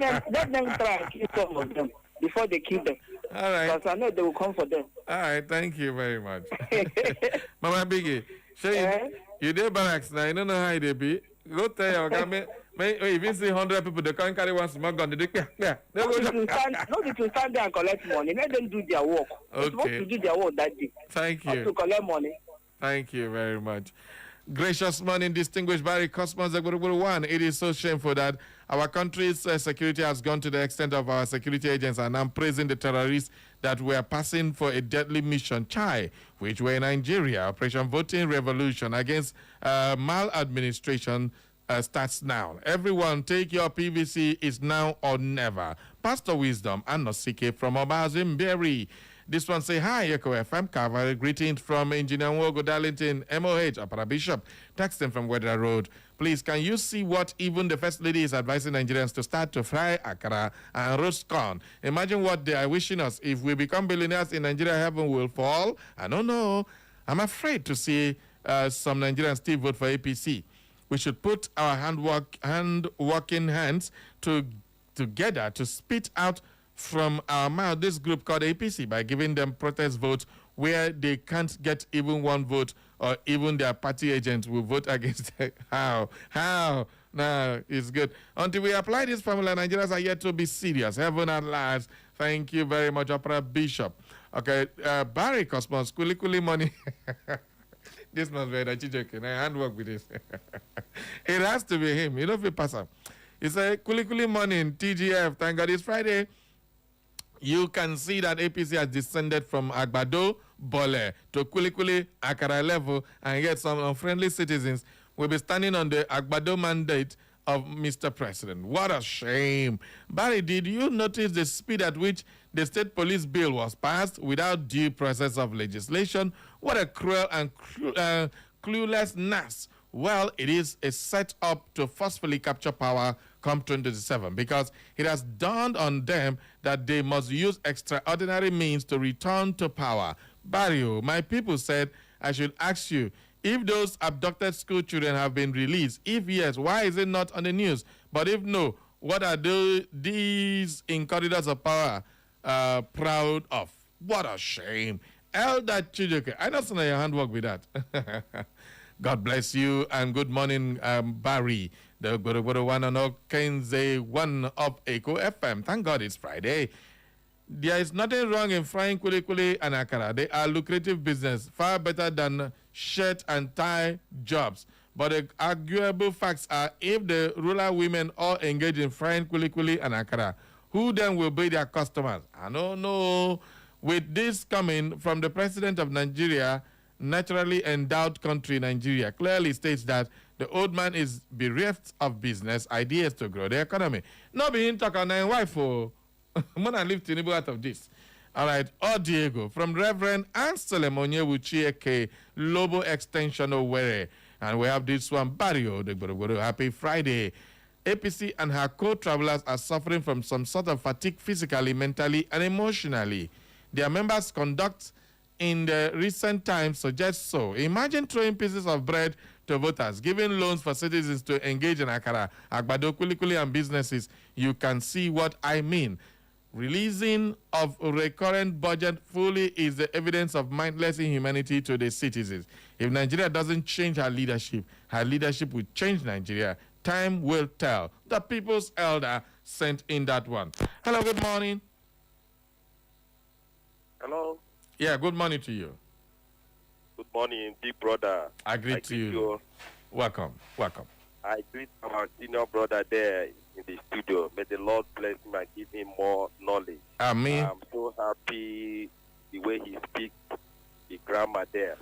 them try and kill some of them before they kill them. All right. Because I know they will come for them. All right. Thank you very much. Mama Biggie, you did barracks now. You don't know how they be. Go tell your government. If you see 100 people, they can't carry one small gun. They go. No need to stand there and collect money. Let them do their work. They're supposed to do their work that day. Thank you. To collect money. Thank you very much. Gracious morning, distinguished Barry Cosmos. It is so shameful that our country's security has gone to the extent of our security agents are now praising the terrorists that were passing for a deadly mission, Chai, which were in Nigeria. Operation Voting Revolution against maladministration starts now. Everyone, take your PVC. It's now or never. Pastor Wisdom and Nosike from Obazimberi. This one say, hi, Echo FM Cavalry. Greetings from Engineer Wogo Darlington, MOH, Upper Bishop. Texting from Weather Road. Please, can you see what even the First Lady is advising Nigerians to start to fry akara and roast corn? Imagine what they are wishing us. If we become billionaires in Nigeria, heaven will fall. I don't know. I'm afraid to see some Nigerians still vote for APC. We should put our hand-working hands together to spit out from our mouth this group called APC by giving them protest votes where they can't get even one vote or even their party agents will vote against it. How? No, it's good. Until we apply this formula, Nigerians are yet to be serious. Heaven at last. Thank you very much, Opera Bishop. Okay, Barry Cosmos, Kuli money. This must be a joking. I handwork with this. It has to be him. You know if you pass up. He said, Kuli morning, TGF. Thank God it's Friday. You can see that APC has descended from Agbado, Bole to Kuli Akara level, and yet some unfriendly citizens will be standing on the Agbado mandate of Mr. President. What a shame. Barry, did you notice the speed at which the state police bill was passed without due process of legislation? What a cruel and clueless nass Well, it is a setup to forcefully capture power come 2027 because it has dawned on them that they must use extraordinary means to return to power. Barrio, my people said I should ask you if those abducted school children have been released. If yes, why is it not on the news? But if no, what are these in corridors of power proud of? What a shame. Elder Chijoke, I know some of your handwork with that. God bless you and good morning, Barry. The Guru one on Kenze one of Echo FM. Thank God it's Friday. There is nothing wrong in frying kuli kuli and akara. They are lucrative business, far better than shirt and tie jobs. But the arguable facts are if the rural women all engage in frying kuli kuli and akara, who then will be their customers? I don't know. With this coming from the president of Nigeria, naturally endowed country Nigeria, clearly states that the old man is bereft of business ideas to grow the economy. Not being talk on nine wife for Mona leave Tinubu out of this. All right, Diego from Reverend Anselm Onyewuchieke, Lobo Extension Owerri. And we have this one, Barrio, the Guru. Happy Friday. APC and her co-travelers are suffering from some sort of fatigue physically, mentally, and emotionally. Their members' conduct in the recent times suggests so. Imagine throwing pieces of bread to voters, giving loans for citizens to engage in akara, agbado, kulikuli, and businesses. You can see what I mean. Releasing of recurrent budget fully is the evidence of mindless inhumanity to the citizens. If Nigeria doesn't change her leadership will change Nigeria. Time will tell. The People's Elder sent in that one. Hello, good morning. Hello. Yeah, good morning to you. Good morning, big brother. I greet you. Welcome. I greet our senior brother there in the studio. May the Lord bless him and give him more knowledge. Amen. I'm so happy the way he speaks the grammar there.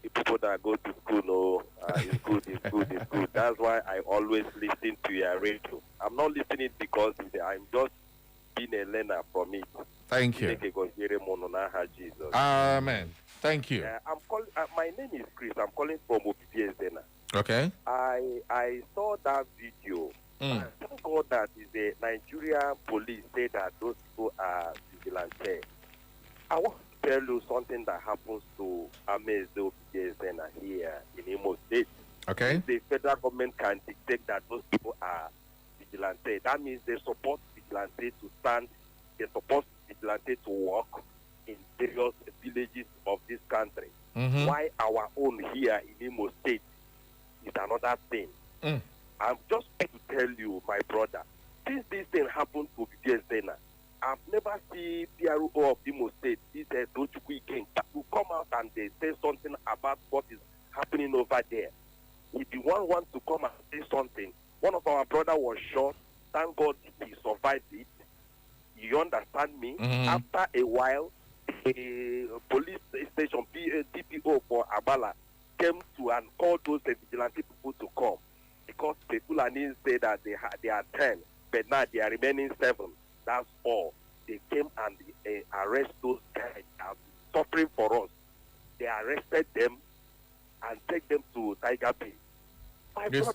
The people that go to school know it's good. That's why I always listen to your radio. I'm not listening because I'm just being a learner from it. Thank you. Amen. Thank you. I'm calling. My name is Chris. I'm calling from Obibiezena. Okay. I saw that video. Thank God that the Nigerian police say that those people are vigilantes. I want to tell you something that happens to Amezo Obibiezena here in Imo State. Okay. If the federal government can dictate that those people are vigilantes, that means they support vigilantes to stand. They support vigilantes to work in various villages of this country. Why our own here in Imo State is another thing. I'm just going to tell you, my brother, since this thing happened to Obibiezena, I've never seen PRO of Imo State, this Dochukwu King, to come out and they say something about what is happening over there. If the one wants to come and say something, one of our brother was shot. Thank God he survived it. You understand me? After a while, a police station, DPO for Abala, came to and called those vigilante people to come because the Fulani say that they are 10, but now they are remaining 7. That's all. They came and arrest those guys that are suffering for us. They arrested them and take them to Tiger Bay.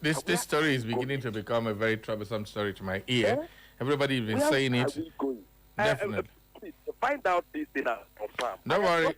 This story is beginning to become a very troublesome story to my ear. Everybody has been saying it. Definitely. Please find out this thing and confirm. Don't worry.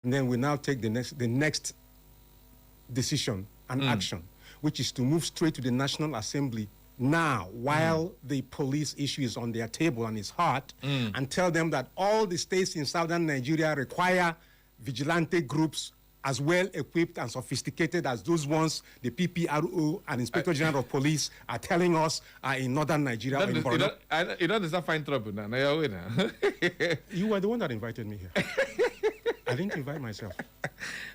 And then we now take the next decision and action, which is to move straight to the National Assembly now, while the police issue is on their table and it's hot, and tell them that all the states in southern Nigeria require vigilante groups as well equipped and sophisticated as those ones the PPRO and Inspector General of Police are telling us are in northern Nigeria. You don't deserve find trouble now. You were the one that invited me here. I didn't invite myself.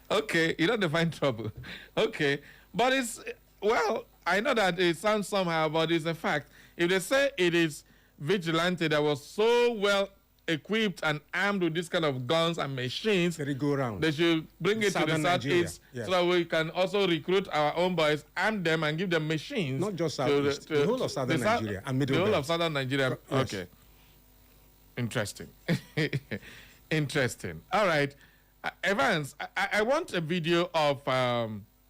Okay, you don't define trouble. Okay, but it's, well, I know that it sounds somehow, but it's a fact. If they say it is vigilante that was so well equipped and armed with this kind of guns and machines, they should bring it Southern to the southeast, yes, so that we can also recruit our own boys, arm them, and give them machines. Not just southeast, the whole of southern Nigeria and middle. The whole of southern Nigeria. Yes. Okay. Interesting. Interesting. All right. Evans, I want a video of,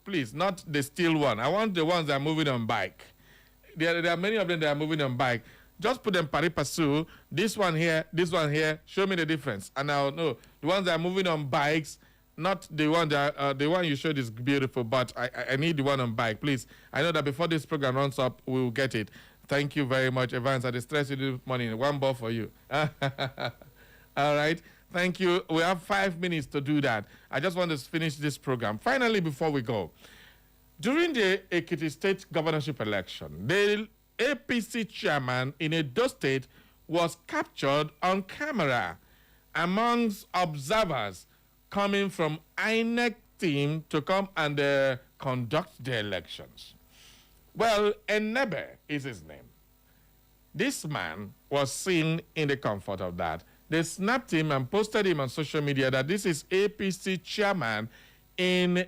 please, not the still one. I want the ones that are moving on bike. There are many of them that are moving on bike. Just put them pari passu. This one here, show me the difference. And I'll know. The ones that are moving on bikes, not the one that, the one you showed is beautiful, but I need the one on bike, please. I know that before this program runs up, we will get it. Thank you very much, Evans. I distress you this morning. One ball for you. All right. Thank you. We have 5 minutes to do that. I just want to finish this program. Finally, before we go, during the Ekiti State governorship election, the APC chairman in Edo State was captured on camera amongst observers coming from INEC team to come and conduct the elections. Well, Enebe is his name. This man was seen in the comfort of that. They snapped him and posted him on social media that this is APC chairman in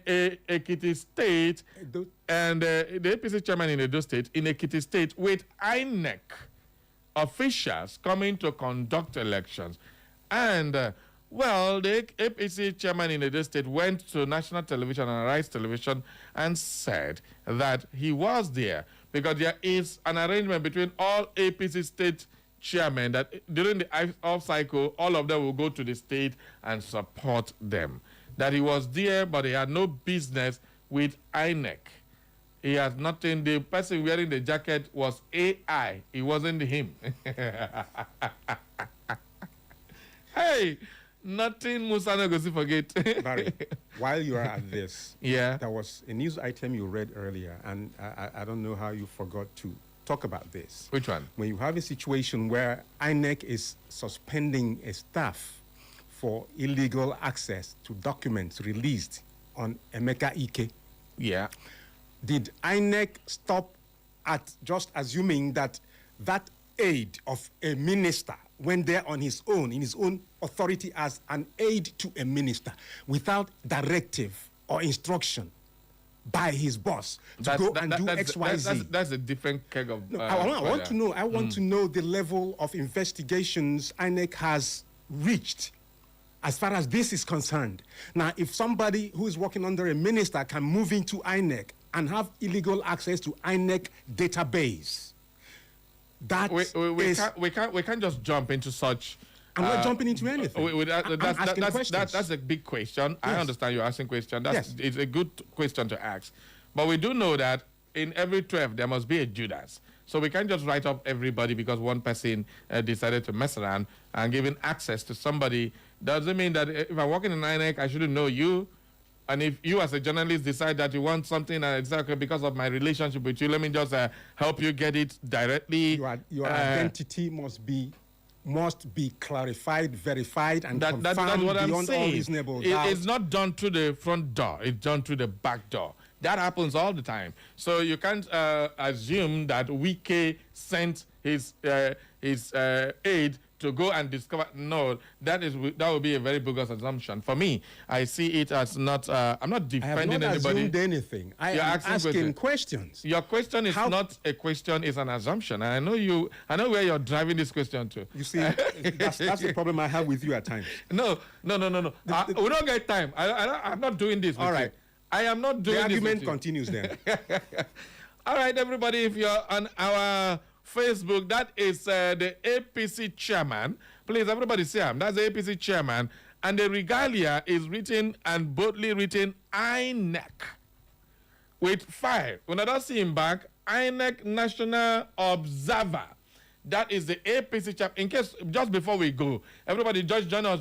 Ekiti State, and the APC chairman in Edo State, in Ekiti State, with INEC officials coming to conduct elections. And, well, the APC chairman in Edo State went to national television and Rice Television and said that he was there because there is an arrangement between all APC state chairmen that during the off cycle, all of them will go to the state and support them. That he was there, but he had no business with INEC. He has nothing. The person wearing the jacket was AI. It wasn't him. Hey, nothing Musa no go see forget. Barry, while you are at this, yeah, there was a news item you read earlier, and I don't know how you forgot to talk about this. Which one? When you have a situation where INEC is suspending a staff for illegal access to documents released on Emeka Ike. Yeah. Did INEC stop at just assuming that that aide of a minister went there on his own, in his own authority as an aide to a minister, without directive or instruction by his boss to go and do X, Y, Z? That's a different keg of... No, I want to know. I want to know the level of investigations INEC has reached as far as this is concerned. Now, if somebody who is working under a minister can move into INEC and have illegal access to INEC database, that we can't just jump into such. I'm not jumping into anything. I'm asking questions. That's a big question. Yes. I understand you're asking questions. Yes. It's a good question to ask. But we do know that in every 12, there must be a Judas. So we can't just write up everybody because one person decided to mess around and giving access to somebody. Doesn't mean that if I'm working in INEC, I shouldn't know you. And if you as a journalist decide that you want something and it's okay because of my relationship with you, let me just help you get it directly. Your identity must be clarified, verified, and confirmed that's what I'm beyond saying. all reasonable doubt. It's not done through the front door. It's done through the back door. That happens all the time. So you can't assume that Wike sent his aide to go and discover. No, that would be a very bogus assumption. For me, I see it as not. I'm not defending I have not anybody. Assumed anything. I am asking questions. Your question is not a question; it's an assumption. And I know where you're driving this question to. You see, that's the problem I have with you at times. No. We don't get time. I'm not doing this. All right. You. I am not doing this. The argument continues then. All right, everybody, if you're on our Facebook, that is the APC chairman. Please, everybody see him. That's the APC chairman. And the regalia is written and boldly written INEC with 5. When I don't see him back, INEC National Observer. That is the APC chap. In case, just before we go, everybody just join us.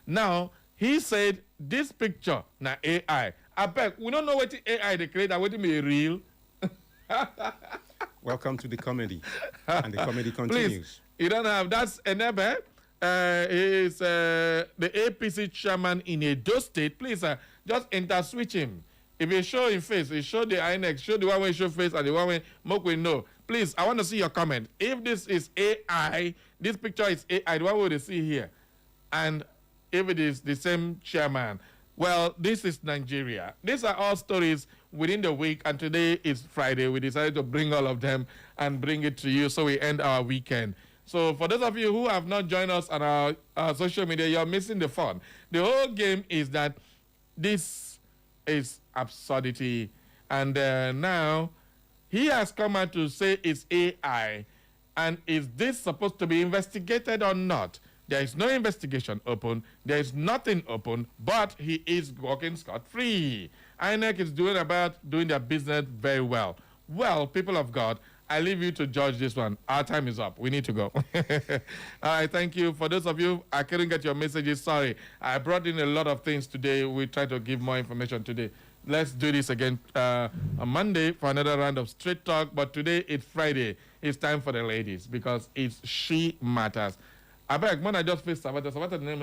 Now, he said this picture, now AI. I beg, we don't know what the AI they create, what it be real. Welcome to the comedy. And the comedy continues. Please, you don't have, that's Enebe. He's the APC chairman in Edo State. Please, just switch him. If you show him face, you show the INEC, show the one way show face and the one way Mokwe know. Please, I want to see your comment. If this is AI, this picture is AI, what would you see here? And if it is the same chairman, well, this is Nigeria. These are all stories within the week, and today is Friday. We decided to bring all of them and bring it to you so we end our weekend. So for those of you who have not joined us on our social media, you're missing the fun. The whole game is that this is absurdity. And now he has come out to say it's AI. And is this supposed to be investigated or not? There is no investigation open. There is nothing open, but he is walking scot-free. INEC is doing their business very well. Well, people of God, I leave you to judge this one. Our time is up. We need to go. All right, thank you. For those of you, I couldn't get your messages. Sorry. I brought in a lot of things today. We try to give more information today. Let's do this again on Monday for another round of Straight Talk. But today, it's Friday. It's time for the ladies because it's She Matters. I beg, when I just faced Sabata, Sabata name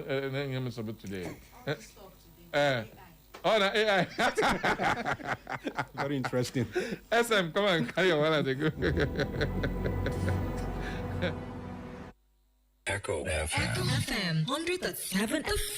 is today. Oh, no, AI. Very interesting. SM, come on, carry on while I go. Echo FM. Echo FM 100.7 FM.